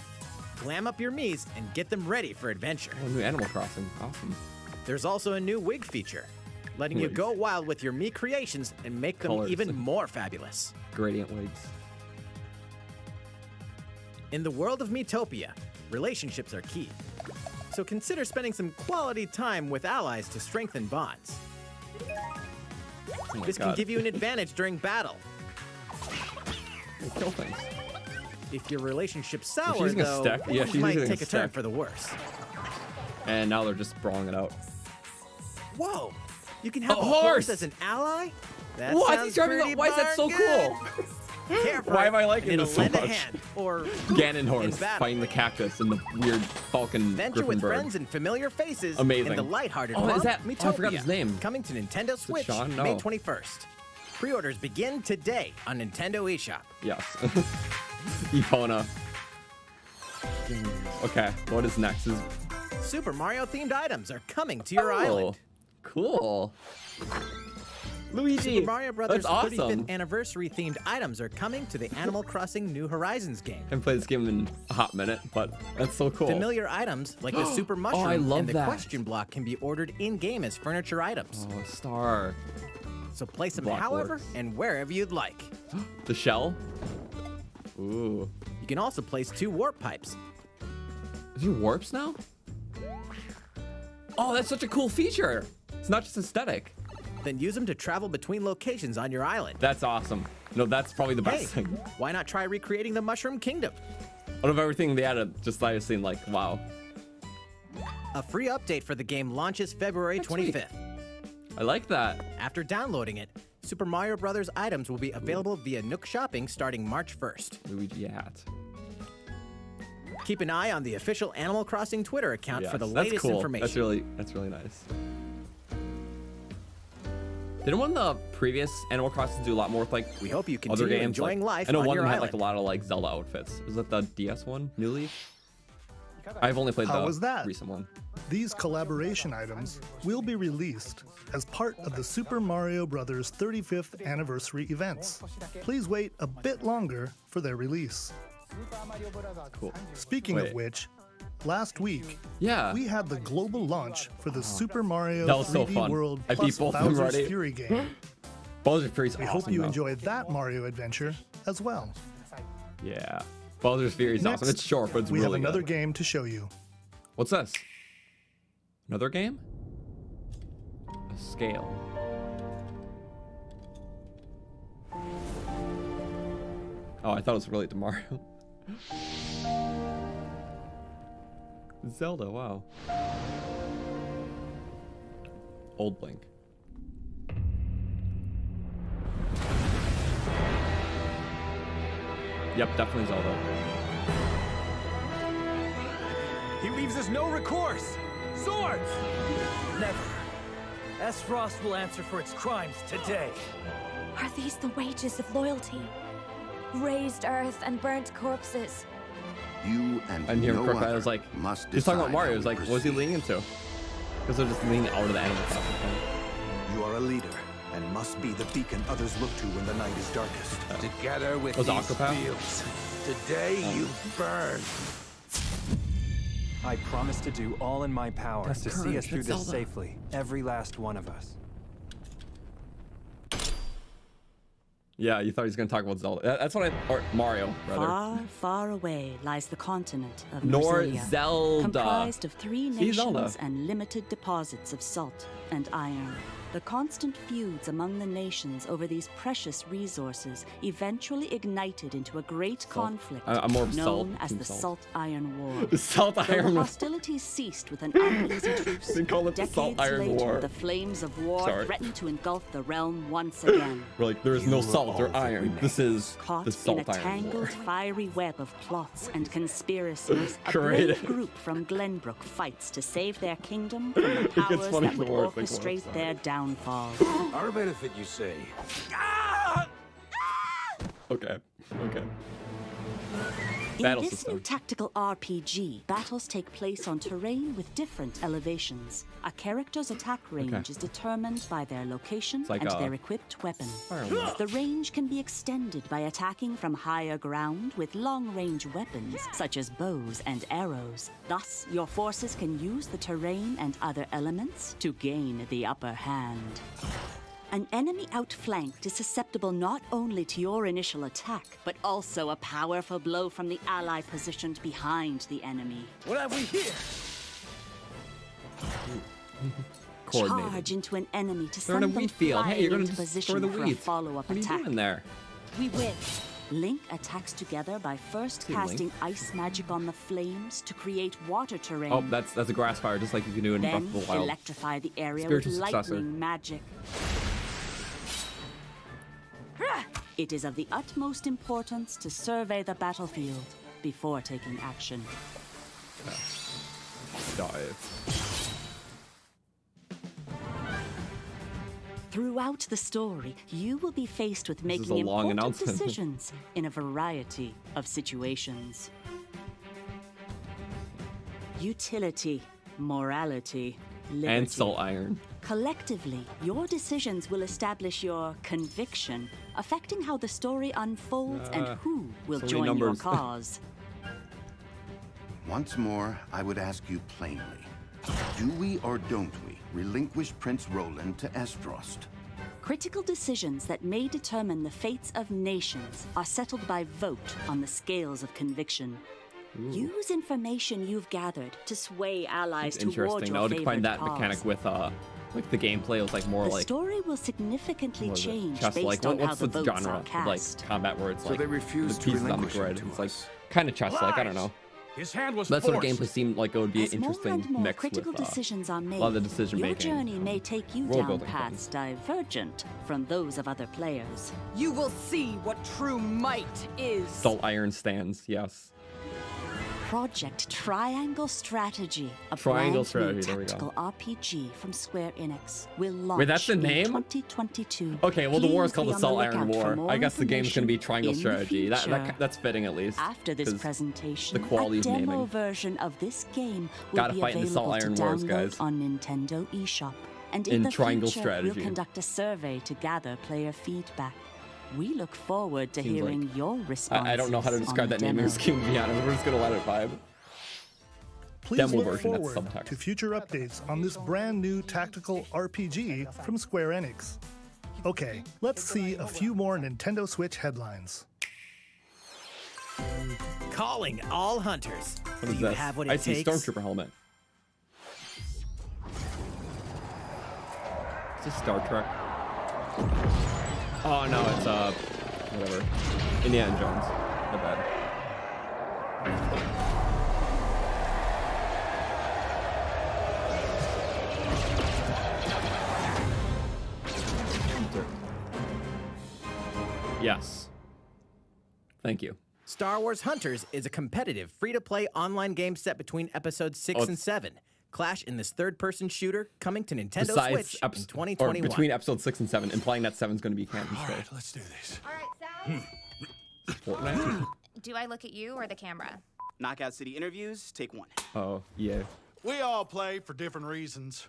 Glam up your Miis and get them ready for adventure. Oh, new Animal Crossing. Awesome. There's also a new wig feature, letting you Wigs. go wild with your Mii creations and make them Colors. even more fabulous. Gradient wigs. In the world of Metopia, relationships are key. So consider spending some quality time with allies to strengthen bonds. Oh my This can god. give you an advantage during battle. Kill things. If your relationship's She's sour, using a though, stick. Yeah, things she's might using a take a turn stick. for the worse. And now they're just brawling it out. Whoa! You can have A a horse horse! as an ally? That What? sounds He's driving pretty a. Why is that so darn cool? good. Careful, Why am I and liking it'll this so lend a much? hand, or Ganon in horse battle. fighting the cactus and the weird falcon Venture griffin with bird. friends and familiar faces Amazing. in the lighthearted Oh, world is that- Metopia, oh, I forgot his name. Coming to Nintendo Switch Sean? May No. 21st. Pre-orders begin today on Nintendo eShop. Yes. Epona. Okay, what is next? Is Super Mario themed items are coming to your Oh, island. Cool. Luigi. Super Mario Brothers That's awesome. 35th anniversary themed items are coming to the Animal Crossing New Horizons game. I haven't played this game in a hot minute, but that's so cool. Familiar items like the Super Mushroom I love and the that. question block can be ordered in-game as furniture items. Oh, star. So place them Block however works. and wherever you'd like. The shell. Ooh. You can also place 2 warp pipes. Is there warps now? Oh, that's such a cool feature. It's not just aesthetic. Then use them to travel between locations on your island. That's awesome. No, that's probably the best thing. Why not try recreating the Mushroom Kingdom? Out of everything they added, just I seen like, wow. A free update for the game launches February 25th. Sweet. I like that. After downloading it, Super Mario Bros. Items will be available via Nook Shopping starting March 1st. Luigi hat. Keep an eye on the official Animal Crossing Twitter account for the That's latest cool. information. That's really nice. Didn't one of the previous Animal Crossing do a lot more with like we hope you other continue games? enjoying life I know on one of your them had island. like a lot of like Zelda outfits. Was that the DS one, New Leaf? I've only played How the was that? recent one. These collaboration items will be released as part of the Super Mario Bros. 35th anniversary events. Please wait a bit longer for their release. Cool. Speaking of which, last week, Yeah. we had the global launch for the Super Mario That was 3D so fun. World I beat plus both of them Bowser's already. Fury game. Bowser's Fury's We awesome. hope you though. enjoyed that Mario adventure as well. Yeah. Bowser's Fury's Next, awesome. It's short, but it's we really have another good. game to show you. What's this? Another game? A scale. Oh, I thought it was related to Mario. Zelda, wow. Old Link. Yep, definitely Zelda. He leaves us no recourse. Swords! Never. Aesfrost will answer for its crimes today. Are these the wages of loyalty? Raised earth and burnt corpses. You and I didn't hear him no correctly. I other was like, must he's talking about decide Mario. how He was we like, what's he proceed. leaning into? Because they're just leaning out of the Animal Crossing thing. You are a leader and must be the beacon others look to when the night is darkest. Together with Was these Octopath? fields, today you burn. I promise to do all in my power That's to see courage, us through that's this Zelda. safely. Every last one of us. Yeah, you thought he was going to talk about Zelda. That's what I... Or Mario, rather. Far, far away lies the continent of Nor Norzilia, Zelda. comprised of 3 See, nations Zelda. and limited deposits of salt and iron. The constant feuds among the nations over these precious resources eventually ignited into a great conflict I'm more of known salt as than the salt. Salt-Iron War. The Salt-Iron Though the War. hostilities ceased with an uneasy truce, They call it the decades Salt-Iron later, War. the flames of war Sorry. threatened to engulf the realm once again. We're like, there is no You salt are or all that iron. remains. This is Caught the in a Salt-Iron tangled, War. fiery web of plots and conspiracies, a Great. brave group from Glenbrook fights to save their kingdom from the powers funny that the would more I think about it, orchestrate their downfall. Our benefit, you say? Okay. Okay. In Battle this system. new tactical RPG, battles take place on terrain with different elevations. A character's attack range is determined by their location It's like and a their equipped weapon. firework. The range can be extended by attacking from higher ground with long-range weapons, such as bows and arrows. Thus, your forces can use the terrain and other elements to gain the upper hand. An enemy outflanked is susceptible not only to your initial attack, but also a powerful blow from the ally positioned behind the enemy. What have we here? Coordinated. Charge into an enemy to They're in a send them wheat field. Hey, you're flying going to into destroy position the for a wheat. follow-up What are you attack. doing there? We win. Link attacks together by first Hey, Link. casting ice magic on the flames to create water terrain. Oh, that's a grass fire, just like you can do in Breath Then of the Wild. electrify the area Spiritual with successor. lightning magic. It is of the utmost importance to survey the battlefield before taking action. Dive. Throughout the story, you will be faced with is making a long important announcement. decisions in a variety of situations. Utility, morality, liberty. And Salt Iron. Collectively, your decisions will establish your conviction, affecting how the story unfolds and who will so many join your numbers. cause. Once more, I would ask you plainly. Do we or don't we relinquish Prince Roland to Aesfrost? Critical decisions that may determine the fates of nations are settled by vote on the scales of conviction. Use information you've gathered to sway allies It's toward interesting. your I would favored find that cause. mechanic with Like the gameplay was like more The like story will significantly change chess. based Like on how what's the the votes genre are of cast. like combat where it's So like they refuse the to pieces on the relinquish grid? it to It's like us. kind of chess-like. I don't know. His hand was That sort of forced. gameplay seemed like it would be As an interesting more and more mix critical with decisions are made, a lot of the decision your making. journey may take you world down building paths divergent from those of other players. You will see what true might is. Salt Iron stands, yes. Project Triangle Strategy, a Triangle brand new Strategy, there we go. tactical RPG from Square Enix, will launch Wait, that's the in name? 2022. Okay, well the war is Please called be the on Salt lookout Iron for War. more I guess the game's gonna be Triangle in the Strategy. future. That's fitting at least. After this 'cause presentation, the quality a of demo naming. version of this game will Gotta be fight in the Salt available to Iron Wars, download guys. on Nintendo eShop. And In in the Triangle future, Strategy. we'll conduct a survey to gather player feedback. We look forward to Seems hearing like- your responses. I don't know how to describe that naming scheme, to be honest. We're just gonna let it vibe. Please Demo look version, that's forward subtext. to future updates on this brand new tactical RPG from Square Enix. Okay, let's see a few more Nintendo Switch headlines. Calling all hunters. What Do is you this? have what I it see takes? Stormtrooper helmet. Is this Star Trek? Oh no, it's whatever. Indiana Jones. My bad. Yes. Thank you. Star Wars Hunters is a competitive, free-to-play online game set between episodes 6 Oh, and 7. Clash in this third-person shooter coming to Nintendo Besides Switch in or 2021. between episodes 6 and 7, implying that 7's going to be canon. All right, let's do this. All right, Sal. Fortnite? Do I look at you or the camera? Knockout City interviews, take one. Oh, yeah. We all play for different reasons.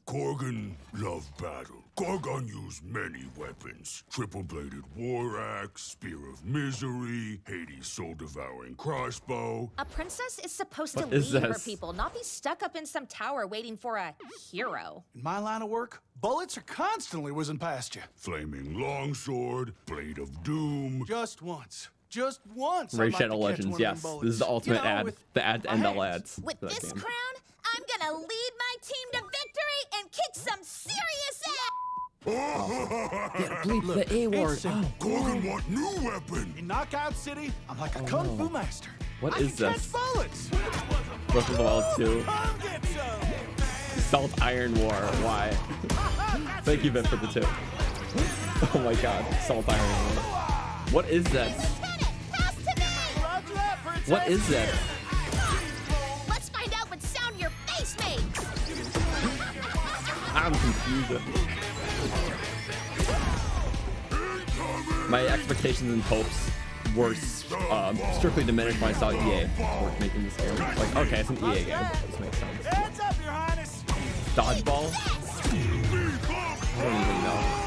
Korgan loved battle. Gorgon used many weapons. Triple-bladed war axe, spear of misery, Hades' soul-devouring crossbow. A princess is supposed to What is lead her this? people, not be stuck up in some tower waiting for a hero. In my line of work, bullets are constantly whizzing past you. Flaming longsword, blade of doom. Just once. Just once. Raid I'd like Shadow to catch Legends, one of yes. them bullets. This is the ultimate You know, ad. with The ad to end all hands. ads. With for that this game. crown, I'm gonna lead my team to victory and kick some serious ass! Bleep the A word. It's simple. Gorgon want new weapon. In Knockout City, I'm like a kung fu master. What I is can this? catch bullets. Breath of the Wild 2. Come get some. Salt Iron War. Why? Thank you, Ben, for the 2. Oh my god. Salt Iron War. What is this? Pass to me! Roger that, princess. What is this? Let's find out what sound your face makes! I'm confused. My expectations and hopes were strictly diminished when I saw EA were making this game. Like, okay, it's an EA game. This makes sense. Heads up, Your Highness. Dodgeball? I don't even know.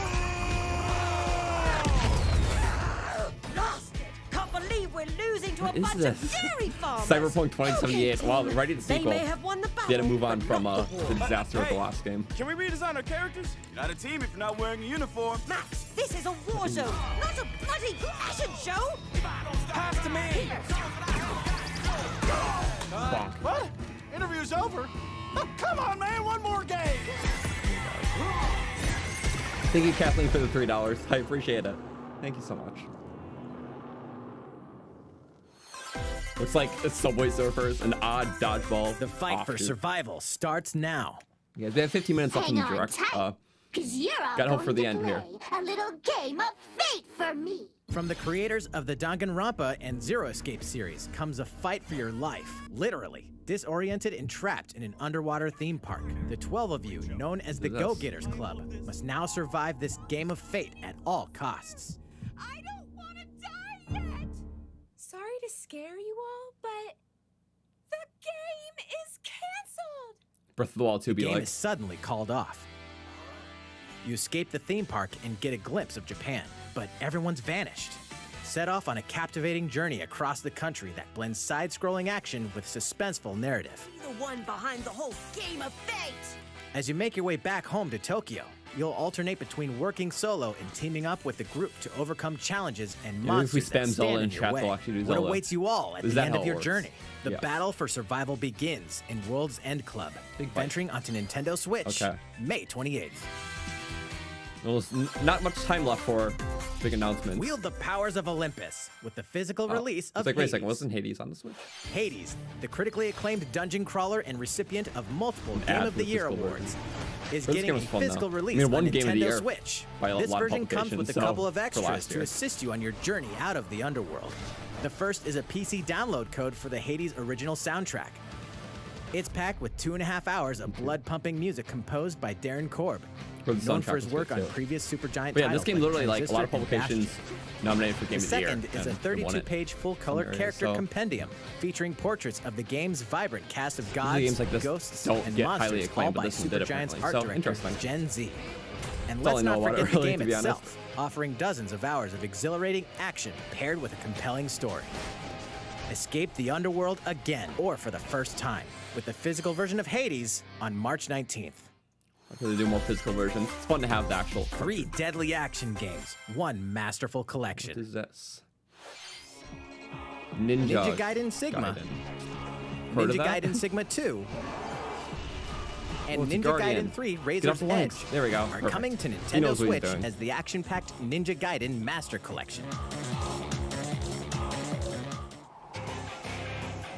Lost it! Can't believe we're losing to What a is bunch this? of dairy farmers. Cyberpunk 2078. Wow, they're writing the They sequel. may have won the battle, They had to move on but from not the war. the disaster of the Hey. last game. Can we redesign our characters? You're not a team if you're not wearing a uniform. Max, this is a war zone, not a bloody fashion show. Pass to me. Bonk. What? Interview's over? Oh, come on, man. One more game. Thank you, Kathleen, for the $3. I appreciate it. Thank you so much. Looks like it's Subway Surfers, an odd dodgeball. The fight for offshoot. survival starts now. Yeah, they have 15 minutes left in the Hang on direct. tight, Cause you're all gotta hope going for the to end here. play a little game of fate for me. From the creators of the Danganronpa and Zero Escape series comes a fight for your life, literally. Disoriented and trapped in an underwater theme park, the 12 of you, known as the What is this? Go-Getters Club, must now survive this game of fate at all costs. I don't want to die yet! Sorry to scare you all, but the game is canceled! Breath of the Wild 2 The be game like, is suddenly called off. You escape the theme park and get a glimpse of Japan, but everyone's vanished. Set off on a captivating journey across the country that blends side-scrolling action with suspenseful narrative. Be the one behind the whole game of fate. As you make your way back home to Tokyo, You'll alternate between working solo and teaming up with the group to overcome challenges and Maybe if we monsters that spam stand Zelda in in your chat, way. they'll actually do What Zelda. awaits you all at Is the that end how of it your works? journey? The Yeah. battle for survival begins in World's End Club, venturing onto Nintendo Switch, Okay. May 28th. Well, there's not much time left for big announcements. Wield the powers of Olympus with the physical Oh, release of it's like, wait a Hades. second, wasn't Hades on the Switch? Hades, the critically acclaimed dungeon crawler and recipient of multiple An Game ad of for the the Year physical awards, is But this getting game a was fun, physical though. release one on Game of the Nintendo Year Switch. by a This lot of version comes with a publications, couple so, of for extras last to year. assist you on your journey out of the underworld. The first is a PC download code for the Hades original soundtrack. It's packed with 2.5 hours of blood-pumping music composed by Darren Korb, For the known for soundtrack his was work good, on too. previous Supergiant But yeah, titles this game literally, like, a lot of Transistor and publications Bastion. nominated for Game The of the Year. second is a and they won it. 32-page full-color Some areas, character so- compendium featuring portraits of the game's vibrant cast of Usually gods, games like this ghosts, don't and get highly monsters, acclaimed, all but by this one did Supergiant's apparently. art So, director, interesting. Gen Z. And That's all let's I know not about it, forget the really, game to be honest. itself, offering dozens of hours of exhilarating action paired with a compelling story. Escape the underworld again, or for the first time, with the physical version of Hades on March 19th. Hopefully they do more physical versions. It's fun to have the actual. 3 deadly action games, 1 masterful collection. What is this? Ninja Gaiden Sigma, Gaiden. Heard of Ninja that? Gaiden Sigma 2, and Oh, it's a Ninja Guardian. Gaiden 3 Get off Razor's the Edge launch. There we go. are Perfect. coming to He Nintendo knows what he's Switch doing. as the action-packed Ninja Gaiden Master Collection.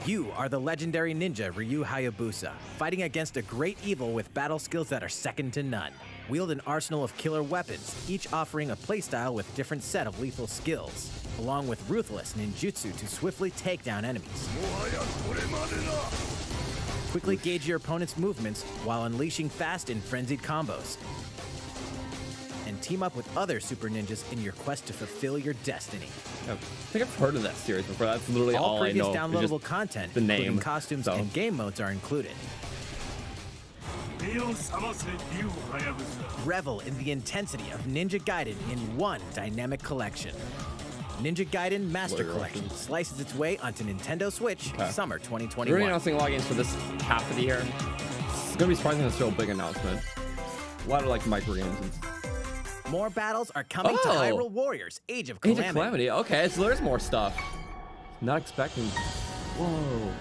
You are the legendary ninja Ryu Hayabusa, fighting against a great evil with battle skills that are second to none. Wield an arsenal of killer weapons, each offering a playstyle with different set of lethal skills, along with ruthless ninjutsu to swiftly take down enemies. Quickly gauge your opponent's movements while unleashing fast and frenzied combos. And team up with other super ninjas in your quest to fulfill your destiny. I think I've heard of that series before. That's literally all I previous know. It's downloadable just content, the name, including costumes so. and game modes, are included. Revel in the intensity of Ninja Gaiden in one dynamic collection. Ninja Gaiden Master Lawyer Collection Russian. slices its way onto Nintendo Switch Okay. summer We're already 2021. announcing a lot of games for this half of the year. It's gonna be surprising to show a big announcement. A lot of like micro games and More battles are coming to Oh! Hyrule Warriors Age of Age Calamity. of Calamity. Okay, so there's more stuff. Not expecting. Whoa.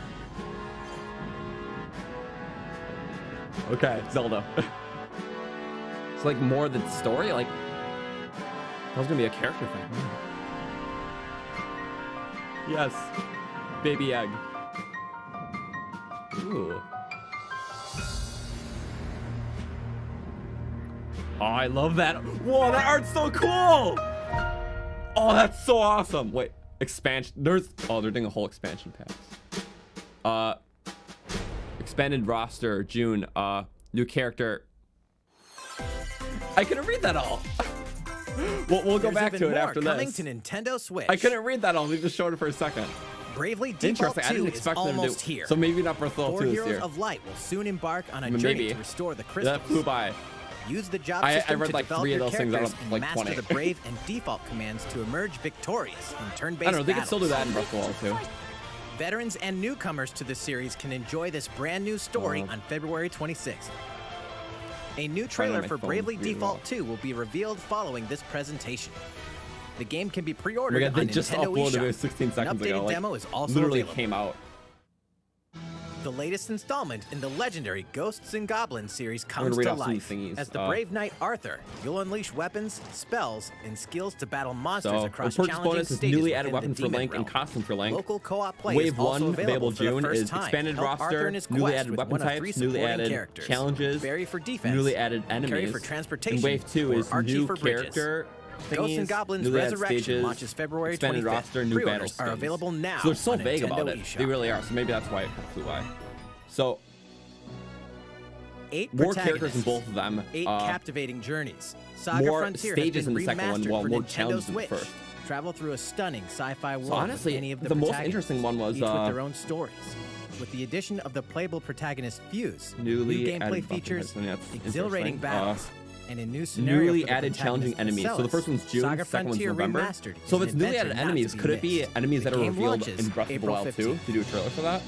Okay, Zelda. It's like more than story. Like that was gonna be a character thing. Yes, baby egg. Ooh. Oh, I love that. Whoa, that art's so cool. Oh, that's so awesome. Wait, expansion. They're doing a whole expansion pass. Expanded roster, June. New character. I couldn't read that all. We'll go There's back even to it more after coming this. to Nintendo Switch. I couldn't read that all. They just showed it for a second. Bravely Default Interesting. I 2 didn't is expect them to do. almost here. So maybe not Breath of the Wild 4 2 this Heroes year. of Light will soon embark on a Maybe. journey to restore the crystals. That flew by. Use the job I system read to like develop 3 of your those things out characters of and like master 20. the brave and default commands to emerge victorious in turn-based I don't know. They can battles. still do that in Breath of the Wild too. Veterans and newcomers to the series can enjoy this brand new story Oh. on February 26th. A new trailer my for phone Bravely really Default well. 2 will be revealed following this presentation. The game can be Oh my pre-ordered God, on they just Nintendo uploaded eShop. it 16 An seconds updated ago. Like, demo is also literally available. came out. The latest installment in the legendary Ghosts and Goblins series gonna comes read to off some life. thingies. As the brave knight Arthur, you'll unleash weapons, spells, and skills to battle monsters So, across purchase challenging bonus is stages newly added within the weapons for Demon Link and Realm. costume for Link. Local co-op play Wave is also 1 available available for the June first is time. expanded Help Arthur roster, in his newly quest added with weapon one of 3 types, newly supporting added characters. challenges, Barry for defense, newly added Carry enemies. for transportation, And Wave 2 or is Archie new for bridges. character Ghosts thingies, and Goblins newly added Resurrection stages, launches February expanded 25th. roster, new battle Pre-orders are skins. available now So they're so on vague about Nintendo it. eShop. They really are. So maybe that's why it flew by. So 8 more characters in protagonists, both of them. 8 captivating journeys. Saga more Frontier stages has in been the second one, remastered while for more Nintendo challenges in the Switch. first. Travel through a stunning sci-fi world So honestly, with any of the most protagonists, interesting one was each with their own stories. With the addition of the playable protagonist Fuse, newly new gameplay added features, weapon types, and that's exhilarating interesting. battles, and a new scenario Newly for the added challenging protagonist enemies. So the first one's June, Saga second one's Frontier November. Remastered So is if it's an newly adventure added not enemies, to be could it be missed. enemies The that are game revealed launches in Breath of the April Wild 2 15th. to do a trailer for that?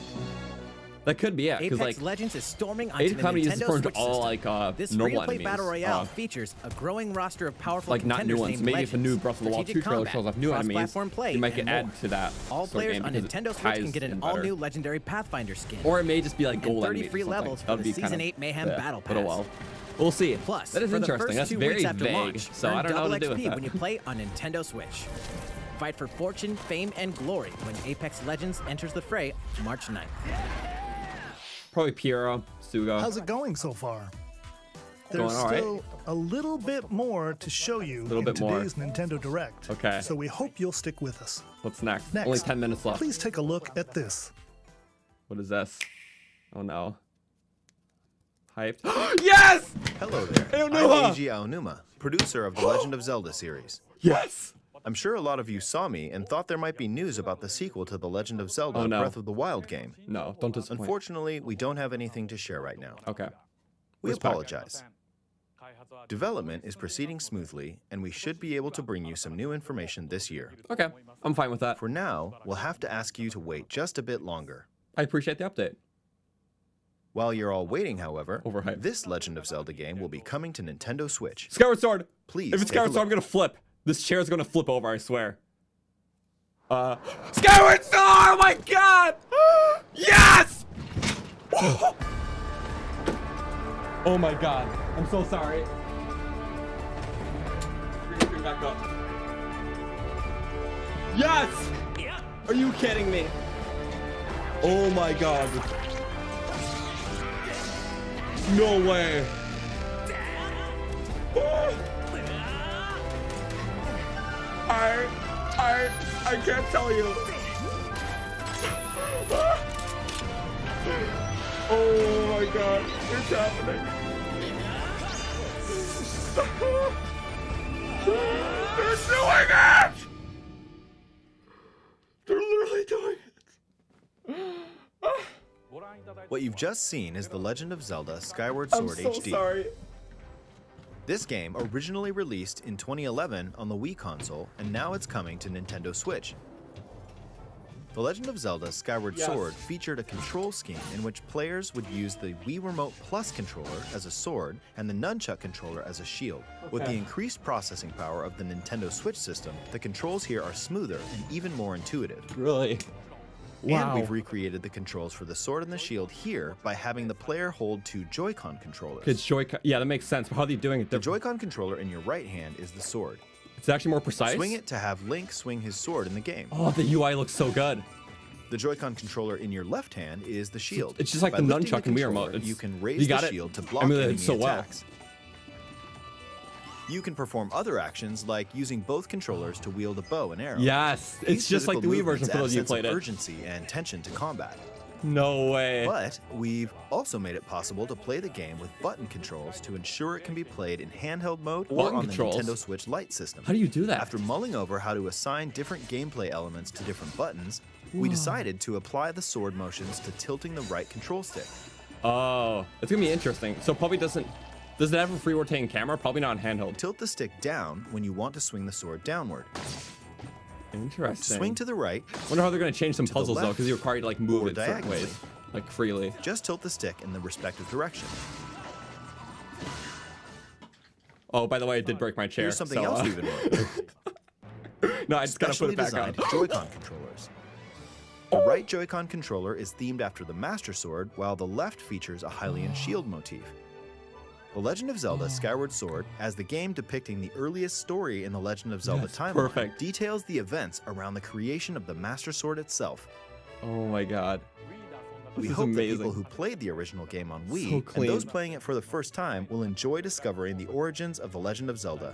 That could be, yeah, because Apex like Legends is storming onto Age the of Comedy is Nintendo referring to Switch all system. like This normal free-to-play enemies. battle royale features a growing roster of powerful like not new contenders ones. named Maybe if a new Legends, Breath of the Wild 2 strategic trailer combat, shows off new enemies, cross-platform play, they might and get add more. to that. All sort of players game on because it Nintendo Switch ties can get an in better. all-new legendary Pathfinder skin. Or it may just be like and gold 30 enemies. free or something. levels for That'd the be Season kind 8 Mayhem yeah, Battle but oh Pass. well. We'll see. Plus, that is for the interesting. first That's 2 very weeks after vague. launch, So earn I don't know double what to do with XP that. when you play on Nintendo Switch. Fight for fortune, fame, and glory when Apex Legends enters the fray March 9th. Probably Piero, Suga. How's it going so far? There's Going all right. still a little bit more to show you in bit more. today's Nintendo Direct. Okay. So we hope you'll stick with us. What's next? Next, Only 10 minutes left. Please take a look at this. What is this? Oh no. Hyped. Yes! Hello there. Aonuma! I'm Eiji Aonuma, producer of the Legend of Zelda series. Yes! I'm sure a lot of you saw me and thought there might be news about the sequel to the Legend of Zelda Oh, no. Breath of the Wild game. No, don't disappoint. Unfortunately, we don't have anything to share right now. Okay. We Respect. apologize. Development is proceeding smoothly, and we should be able to bring you some new information this year. Okay, I'm fine with that. For now, we'll have to ask you to wait just a bit longer. I appreciate the update. While you're all waiting, however, Overhyped. this Legend of Zelda game will be coming to Nintendo Switch. Skyward Sword! Please If it's take a Skyward Sword, I'm look. gonna flip. This chair's gonna flip over, I swear. Skyward Sword! Oh my god! Yes! Oh my god. I'm so sorry. Bring back up. Yes! Are you kidding me? Oh my god. No way. I can't tell you. Oh my god, it's happening. They're doing it! They're literally doing it. What you've just seen is The Legend of Zelda Skyward I'm Sword so HD. sorry. This game originally released in 2011 on the Wii console, and now it's coming to Nintendo Switch. The Legend of Zelda Skyward Yes. Sword featured a control scheme in which players would use the Wii Remote Plus controller as a sword and the Nunchuck controller as a shield. With the Okay. increased processing power of the Nintendo Switch system, the controls here are smoother and even more intuitive. Really? And Wow. we've recreated the controls for the sword and the shield here by having the player hold 2 Joy-Con controllers. It's Joy-Con. Yeah, that makes sense. But how are they doing it? The Joy-Con controller in your right hand is the sword. It's actually more precise. Swing it to have Link swing his sword in the game. Oh, the UI looks so good. The Joy-Con controller in your left hand is the shield. It's just like By the lifting nunchuck in Wii controller, Remote. It's- you can you raise got the it. shield to block Emulated enemy so well. attacks. You can perform other actions like using both controllers to wield a bow and arrow. Yes, it's These just like the physical Wii version movements for add a those of you who sense of played it. urgency and tension to combat. No way. But we've also made it possible to play the game with button controls to ensure it can be played in handheld mode or Button on controls? the Nintendo Switch Lite system. How do you do that? After mulling over how to assign different gameplay elements to different buttons, we Whoa. decided to apply the sword motions to tilting the right control stick. Oh, it's gonna be interesting. So probably does it have a free rotating camera? Probably not in handheld. Tilt the stick down when you want to swing the sword downward. Interesting. Swing to the right. Wonder how they're gonna change some to the puzzles though, left, because you're required to like move or it certain diagonally. ways, like freely. Just tilt the stick in the respective direction. Oh, by the way, I did break my chair. Here's something so, else we've invented. No, I just gotta put Specially it back on. designed Joy-Con controllers. The right Joy-Con controller is themed after the Master Sword, while the left features a Hylian shield motif. The Legend of Zelda Skyward Sword, as the game depicting the earliest story in the Legend of Zelda Yes, timeline, perfect. details the events around the creation of the Master Sword itself. Oh my god. We This is hope that amazing. people who played the original game on Wii So and clean. those playing it for the first time will enjoy discovering the origins of the Legend of Zelda.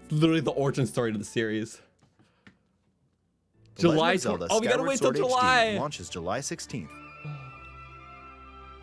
Literally the origin story to the series. The Legend July of Zelda 20 Oh, we gotta Skyward wait till Sword HD July. launches July 16th.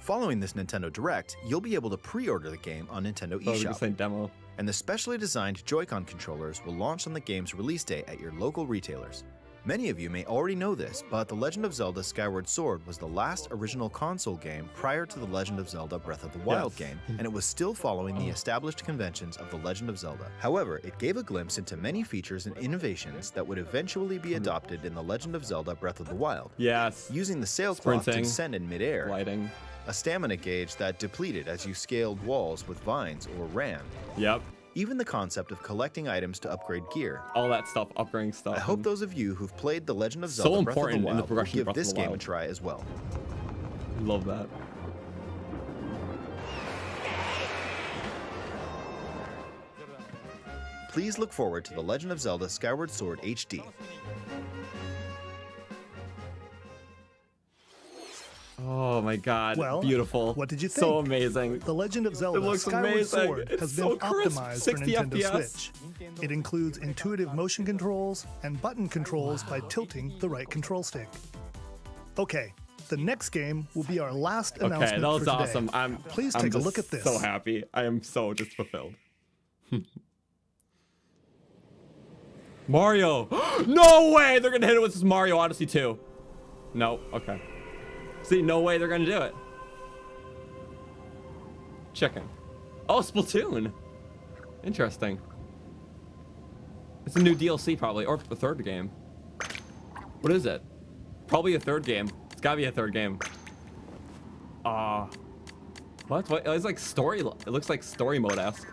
Following this Nintendo Direct, you'll be able to pre-order the game on Nintendo Oh, we can eShop. say demo. And the specially designed Joy-Con controllers will launch on the game's release day at your local retailers. Many of you may already know this, but The Legend of Zelda Skyward Sword was the last original console game prior to The Legend of Zelda Breath of the Wild game, and it was still following the established conventions of The Legend of Zelda. However, it gave a glimpse into many features and innovations that would eventually be adopted in The Legend of Zelda Breath of the Wild. Yes. Using the sailcloth to Sprinting. descend in midair, Gliding. a stamina gauge that depleted as you scaled walls with vines or ran. Yep. Even the concept of collecting items to upgrade gear. All that stuff, upgrading stuff. I hope those of you who've played The Legend of So Zelda Breath of the important in the Wild will progression of give Breath of this the game a Wild. try as well. Love that. Please look forward to The Legend of Zelda Skyward Sword HD. Oh my god, Well, beautiful. What did you think? So amazing. The Legend of Zelda It looks Skyward amazing. Sword It's has so been crisp, optimized for 60 Nintendo FPS. Switch. It includes intuitive motion controls and button controls by tilting the right control stick. Okay, the next game will be our last announcement Okay, that was for today. awesome. Please I'm take a just look at this. So happy. I am so just fulfilled. Mario. No way they're gonna hit it with this Mario Odyssey 2. No, okay. See, no way they're gonna do it. Chicken. Oh, Splatoon. Interesting. It's a new DLC probably, or a third game. What is it? Probably a third game. It's gotta be a third game. What? It's like story. It looks like story mode-esque.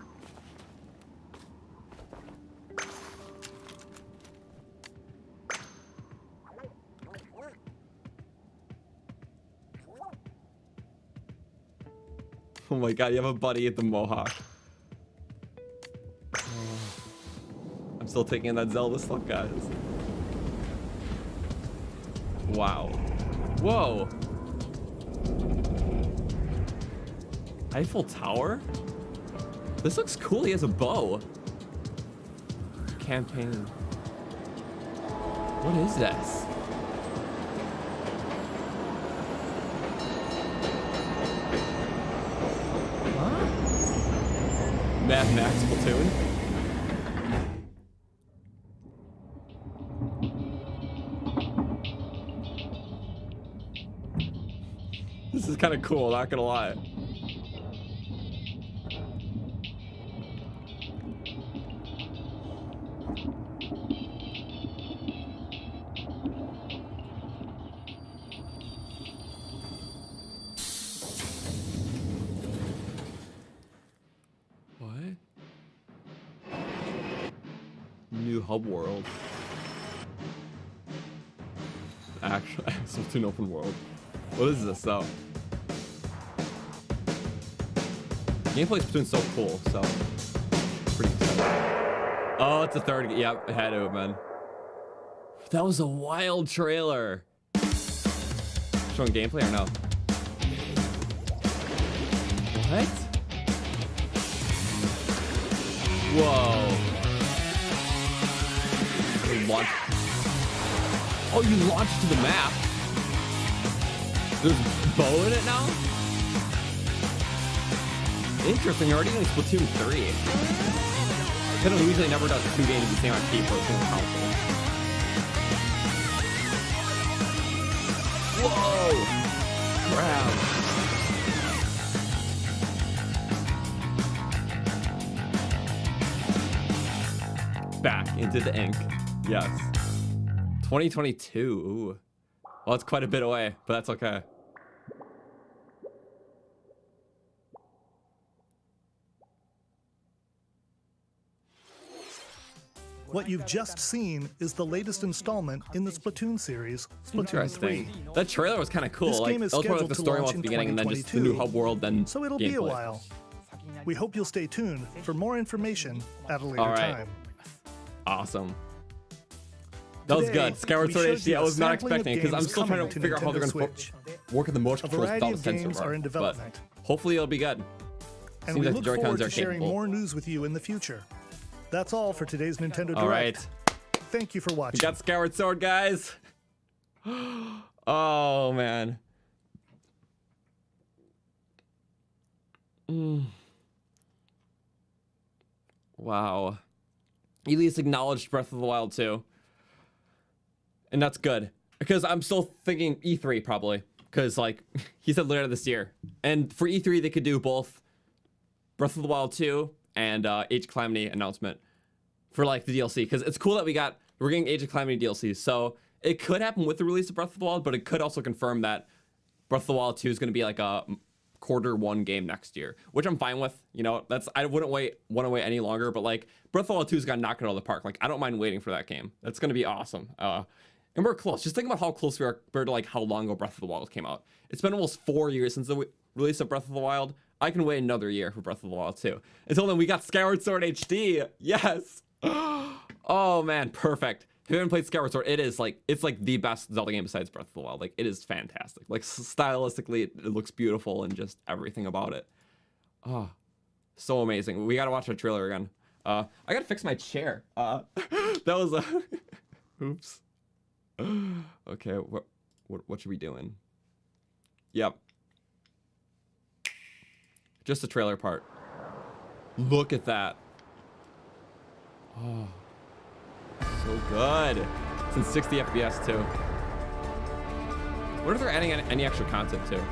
Oh my god, you have a buddy at the Mohawk. I'm still taking in that Zelda stuff, guys. Wow. Whoa. Eiffel Tower? This looks cool. He has a bow. Campaign. What is this? Mad Max Platoon. This is kind of cool, not gonna lie. New hub world. Actually, Splatoon open world. What is this though? Gameplay Splatoon's so cool, so pretty excited. Oh, it's a third. Yep, it had to have been. That was a wild trailer. Showing gameplay or no? What? Whoa. Launch. Oh, you launched to the map. There's bow in it now? Interesting, you're already doing Splatoon 3. Nintendo usually never does 2 games the same IP for a single console. Whoa! Crap. Back into the ink. Yes. 2022. Ooh. Well, it's quite a bit away, but that's okay. What you've just seen is the latest installment in the Splatoon series, Splatoon Interesting. 3. That trailer was kind of cool. This like, game is that was more like scheduled the to story launch at the in beginning, and then just the new 2022. hub world, then So it'll be a gameplay. while. We hope you'll stay tuned for more information at a later All right. time. Awesome. That was Today, good. Skyward we Sword showed HD. you I a was not sampling of expecting it because I'm games still trying coming to to figure out how they're Nintendo going to Switch. work in the motion A controls variety without of the sensor games bar. are in But development. hopefully it'll be good. And Seems we like look the forward Joy-Cons to are sharing capable. more news with you in the future. That's all for today's Nintendo Direct. All right. Thank you for We watching. got Skyward Sword, guys. Oh, man. Wow. Elias acknowledged Breath of the Wild 2. And that's good. Because I'm still thinking E3 probably. Because, like, he said later this year. And for E3, they could do both Breath of the Wild 2 and Age of Calamity announcement for, like, the DLC. Because it's cool that we're getting Age of Calamity DLC. So it could happen with the release of Breath of the Wild, but it could also confirm that Breath of the Wild 2 is going to be, like, a Q1 game next year, which I'm fine with. You know, I wouldn't want to wait any longer, but, like, Breath of the Wild 2 is going to knock it out of the park. Like, I don't mind waiting for that game. That's going to be awesome. And we're close. Just think about how close we are compared to, like, how long ago Breath of the Wild came out. It's been almost 4 years since the release of Breath of the Wild. I can wait another year for Breath of the Wild 2. Until then, we got Skyward Sword HD. Yes. Oh, man. Perfect. If you haven't played Skyward Sword, it's like the best Zelda game besides Breath of the Wild. Like, it is fantastic. Like, stylistically, it looks beautiful and just everything about it. Oh, so amazing. We got to watch the trailer again. I got to fix my chair. That was a... Oops. Okay, what should we doing? Yep. Just the trailer part. Look at that. Oh, so good. It's in 60 FPS too. What if they're adding any extra content too?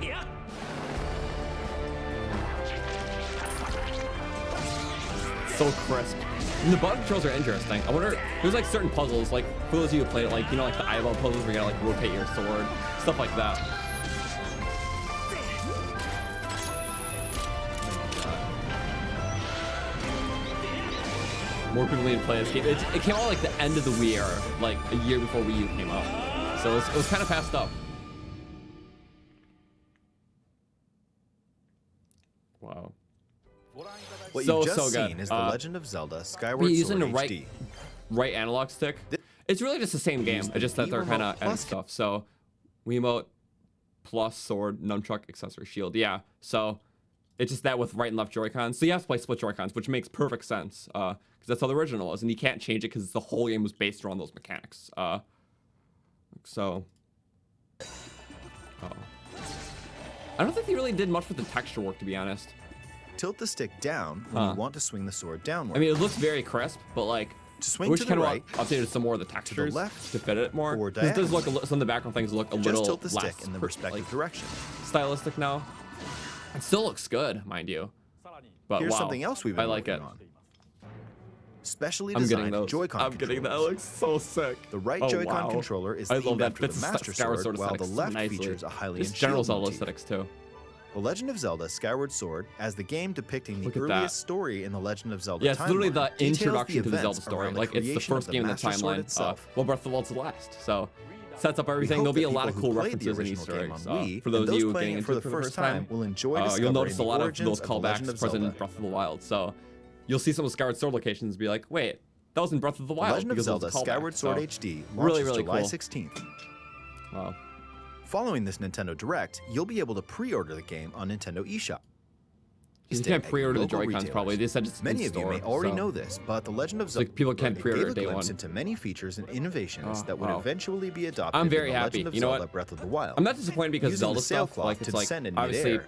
Yeah. So crisp. And the button controls are interesting. I wonder, there's like certain puzzles, like for those of you who played it, like, you know, like the eyeball puzzles where you gotta like rotate your sword, stuff like that. More people need to play this game. It came out like the end of the Wii era, like a year before Wii U came out. So it was kind of passed up. Wow. What you've just seen is The Legend of Zelda Skyward Sword HD. Right analog stick. It's really just the same game. It's just that they're kind of adding stuff. So, Wiimote plus sword, nunchuck, accessory, shield. Yeah. So, it's just that with right and left Joy-Cons. So you have to play split Joy-Cons, which makes perfect sense. Because that's how the original was. And you can't change it because the whole game was based around those mechanics. So... Uh-oh. I don't think they really did much with the texture work, to be honest. Tilt the stick down when you want to swing the sword downward. I mean, it looks very crisp, but like, to swing to the right, updated some more of the textures to the left, to fit it more. Or This does look some of the background things look a little tilt the less stick in the respective direction. Stylistic now. It still looks good, mind you. But here's wow, something else we've been I like it. on. Specially designed Joy-Con I'm getting that. It looks so sick. The right Joy-Con controller is themed after the Master Sword, while the left features a highly Just general Zelda aesthetics too. The Legend of Zelda Skyward Sword, as the game depicting the earliest story in the Legend of Zelda timeline, it's literally the introduction to the Zelda story. around the Like, it's the creation first of game in the Master Sword timeline. itself. Well, Breath of the Wild's the last. So, sets up everything. We There'll be a hope lot that of people cool who played the references and original Easter game eggs. on Wii, For those and of you those getting playing it into for it the for first time will enjoy you'll discovering notice a lot the of those origins of The Legend callbacks of present in Zelda. Breath of the Wild. So, you'll see some of Skyward Sword locations be like, wait, that was in Breath of the Wild. Legend of because it was Zelda a callback. Skyward Sword So, HD really, launches really July cool. 16th. Wow. Following this Nintendo Direct, you'll be able to pre-order the game on Nintendo eShop. You can't pre-order the Joy-Cons probably. They said it's Many in of you store, may already so. know this, but The Legend of Zelda Like, people can't pre-order gave a day glimpse one. into many features and innovations that would wow. eventually be adopted I'm very in The happy. Legend of You know Zelda what? Breath of the Wild. I'm not disappointed because Using Zelda the sail stuff, cloth like, to it's like, descend in obviously, midair,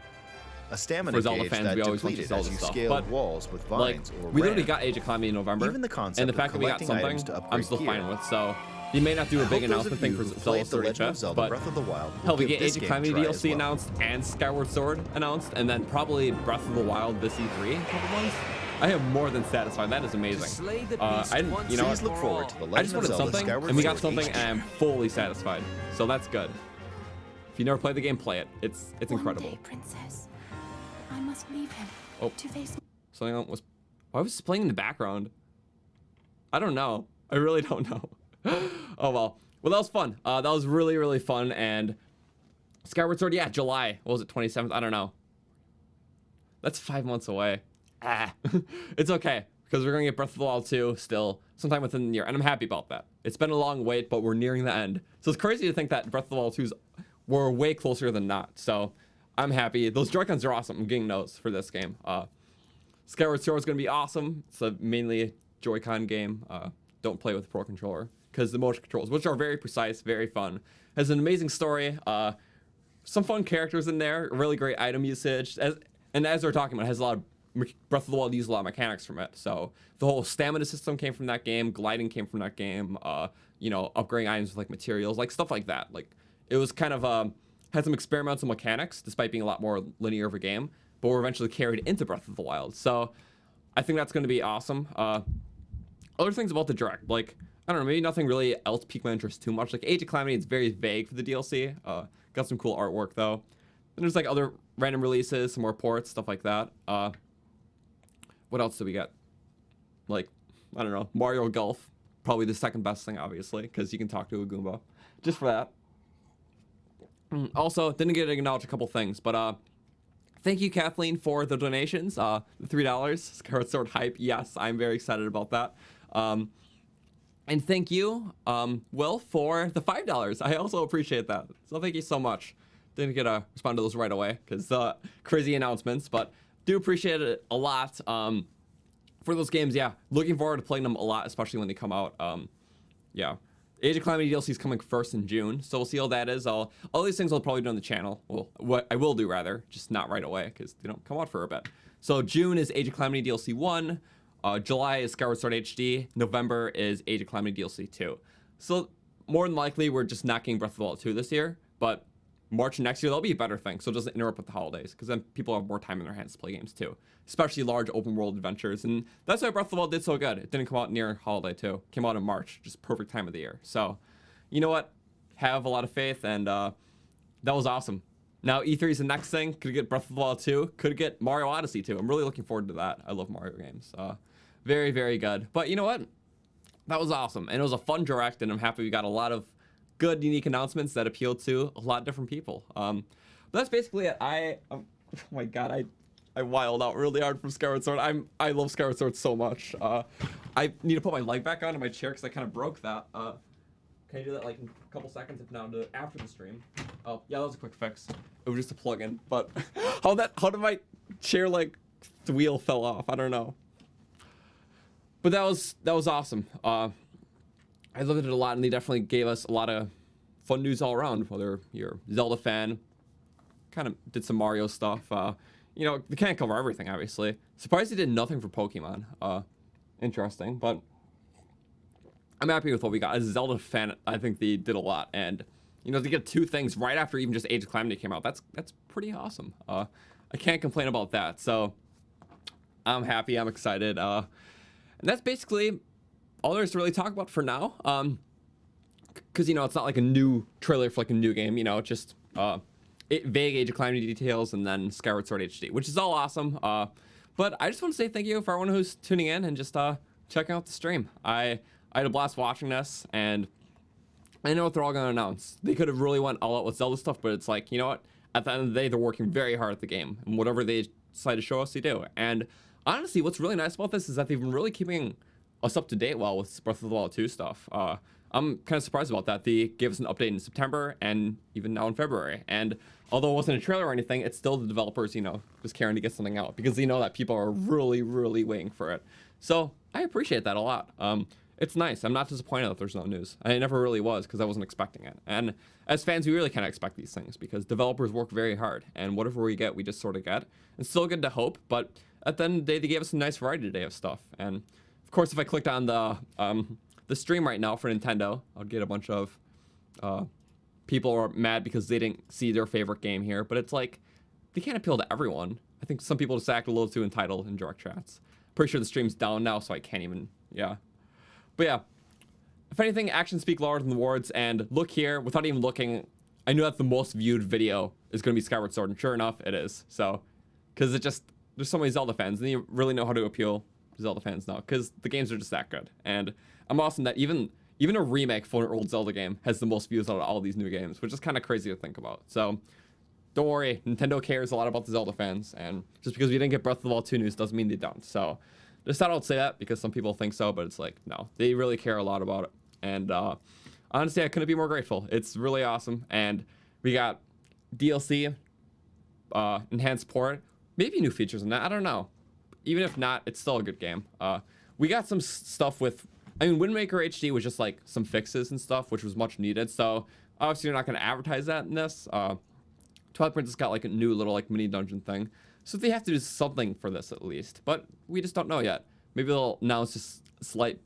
a stamina for Zelda gauge fans, that we always want depleted Zelda as you stuff. scaled But, walls with like, vines or we literally ran. got Age of Calamity in November. Even the concept and the of fact that we got collecting items something, to upgrade I'm still gear. fine with. So, you may not do a big announcement thing for Zelda The Legend of 35th, Zelda but Breath of the Wild will hell, we give get this Age of game a Calamity try as DLC well. announced and Skyward Sword announced, and then probably Breath of the Wild this E3 in a couple months. I am more than satisfied. That is amazing. I didn't, you know, Please look forward to The I just Legend of wanted Zelda something, Skyward and we got Sword something, HD. and I'm fully satisfied. So that's good. If you never played the game, play it. It's incredible. One day, Princess, I must leave him to face. Something else was. Why was this playing in the background? I don't know. I really don't know. Oh well. Well, that was fun. That was really, really fun. And Skyward Sword, yeah, July. What was it, 27th? I don't know. That's 5 months away. It's okay, because we're going to get Breath of the Wild 2 still sometime within the year. And I'm happy about that. It's been a long wait, but we're nearing the end. So it's crazy to think that Breath of the Wild 2's were way closer than not. So I'm happy. Those Joy-Cons are awesome. I'm getting those for this game. Skyward Sword is going to be awesome. It's a mainly Joy-Con game. Don't play with the Pro Controller, because the motion controls, which are very precise, very fun, has an amazing story, some fun characters in there, really great item usage, and as we're talking about, it has a lot of Breath of the Wild used a lot of mechanics from it. So the whole stamina system came from that game, gliding came from that game, you know, upgrading items with like materials, like stuff like that. Like it was kind of had some experimental mechanics despite being a lot more linear of a game, but were eventually carried into Breath of the Wild. So I think that's going to be awesome. Other things about the Direct, like, I don't know, maybe nothing really else piqued my interest too much. Like Age of Calamity, it's very vague for the DLC. Got some cool artwork though. And there's like other random releases, some more ports, stuff like that. What else do we get? Like, I don't know, Mario Golf, probably the second best thing, obviously, because you can talk to a Goomba. Just for that. Also, didn't get to acknowledge a couple things, but thank you, Kathleen, for the donations. The $3 Skyward Sword hype. Yes, I'm very excited about that. And thank you, Will, for the $5. I also appreciate that. So thank you so much. Didn't get to respond to those right away because crazy announcements, but do appreciate it a lot. For those games, yeah, looking forward to playing them a lot, especially when they come out. Yeah. Age of Calamity DLC is coming first in June, so we'll see how that is. All these things I'll probably do on the channel. Well, what I will do rather, just not right away because they don't come out for a bit. So June is Age of Calamity DLC 1. July is Skyward Sword HD. November is Age of Calamity DLC 2. So more than likely, we're just not getting Breath of the Wild 2 this year, but March next year, that'll be a better thing. So it doesn't interrupt with the holidays, because then people have more time in their hands to play games too, especially large open world adventures. And that's why Breath of the Wild did so good. It didn't come out near holiday too. It came out in March, just perfect time of the year. So, you know what? Have a lot of faith, and that was awesome. Now E3 is the next thing. Could get Breath of the Wild 2. Could get Mario Odyssey 2. I'm really looking forward to that. I love Mario games. Very, very good. But you know what? That was awesome, and it was a fun direct, and I'm happy we got a lot of good, unique announcements that appeal to a lot of different people. But that's basically it. Oh my god, I wild out really hard from Skyward Sword. I love Skyward Sword so much. I need to put my leg back on in my chair because I kind of broke that. Can I do that like in a couple seconds? If not, I'll do it after the stream. Oh yeah, that was a quick fix. It was just a plug-in. But how did my chair, like, the wheel fell off? I don't know. But that was awesome. I loved it a lot, and they definitely gave us a lot of fun news all around. Whether you're a Zelda fan, kind of did some Mario stuff. You know, they can't cover everything, obviously. Surprised they did nothing for Pokemon. Interesting, but I'm happy with what we got. As a Zelda fan, I think they did a lot, and you know, to get two things right after even just Age of Calamity came out, that's pretty awesome. I can't complain about that. So I'm happy. I'm excited. And that's basically all there is to really talk about for now. Because, you know, it's not like a new trailer for like a new game, you know, just vague Age of Calamity details and then Skyward Sword HD, which is all awesome. But I just want to say thank you for everyone who's tuning in and just checking out the stream. I had a blast watching this, and I know what they're all going to announce. They could have really went all out with Zelda stuff, but it's like, you know what? At the end of the day, they're working very hard at the game, and whatever they decide to show us, they do. And honestly, what's really nice about this is that they've been really keeping us up to date well with Breath of the Wild 2 stuff. I'm kind of surprised about that. They gave us an update in September and even now in February. And although it wasn't a trailer or anything, it's still the developers, you know, just caring to get something out because they know that people are really, really waiting for it. So I appreciate that a lot. It's nice. I'm not disappointed that there's no news. I never really was because I wasn't expecting it. And as fans, we really can't expect these things because developers work very hard. And whatever we get, we just sort of get. It's still good to hope, but at the end of the day, they gave us a nice variety today of stuff. And of course, if I clicked on the stream right now for Nintendo, I'll get a bunch of people are mad because they didn't see their favorite game here. But it's like, they can't appeal to everyone. I think some people just act a little too entitled in direct chats. Pretty sure the stream's down now, so I can't even, yeah. But yeah, if anything, actions speak louder than the words. And look here, without even looking, I knew that the most viewed video is going to be Skyward Sword. And sure enough, it is. So, because it just, there's so many Zelda fans, and you really know how to appeal to Zelda fans now, because the games are just that good. And I'm awesome that even a remake for an old Zelda game has the most views out of all these new games, which is kind of crazy to think about. So, don't worry, Nintendo cares a lot about the Zelda fans, and just because we didn't get Breath of the Wild 2 news doesn't mean they don't. So, just thought I'd say that because some people think so, but it's like, no, they really care a lot about it. And honestly, I couldn't be more grateful. It's really awesome. And we got DLC, enhanced port, maybe new features in that. I don't know. Even if not, it's still a good game. We got some stuff with, I mean, Wind Waker HD was just like some fixes and stuff, which was much needed. So obviously, you're not going to advertise that in this. Twilight Princess got like a new little like mini dungeon thing. So they have to do something for this at least, but we just don't know yet. Maybe they'll announce just slight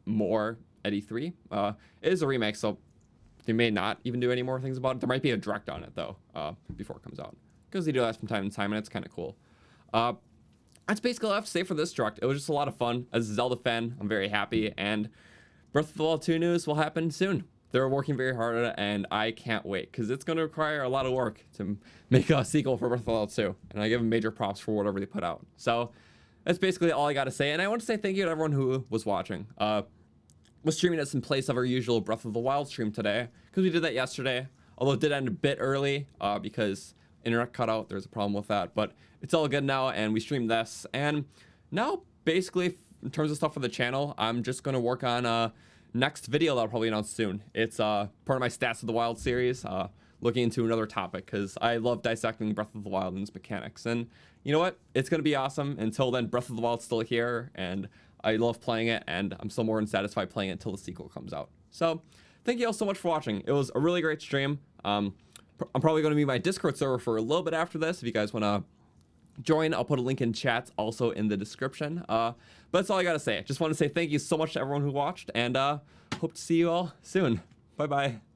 more at E3. It is a remake, so they may not even do any more things about it. There might be a direct on it though, before it comes out, because they do that from time to time, and it's kind of cool. That's basically all I have to say for this direct. It was just a lot of fun. As a Zelda fan, I'm very happy, and Breath of the Wild 2 news will happen soon. They're working very hard on it, and I can't wait, because it's going to require a lot of work to make a sequel for Breath of the Wild 2, and I give them major props for whatever they put out. So that's basically all I got to say, and I want to say thank you to everyone who was watching. Was streaming this in place of our usual Breath of the Wild stream today, because we did that yesterday, although it did end a bit early, because internet cut out. There's a problem with that, but it's all good now, and we streamed this, and now basically in terms of stuff for the channel, I'm just going to work on next video that I'll probably announce soon. It's part of my Stats of the Wild series, looking into another topic, because I love dissecting Breath of the Wild and its mechanics, and you know what, it's going to be awesome. Until then, Breath of the Wild's still here, and I love playing it, and I'm still more than satisfied playing it until the sequel comes out. So thank you all so much for watching. It was a really great stream. I'm probably going to be my Discord server for a little bit after this. If you guys want to join, I'll put a link in chat also in the description. But that's all I got to say. Just want to say thank you so much to everyone who watched, and hope to see you all soon. Bye-bye.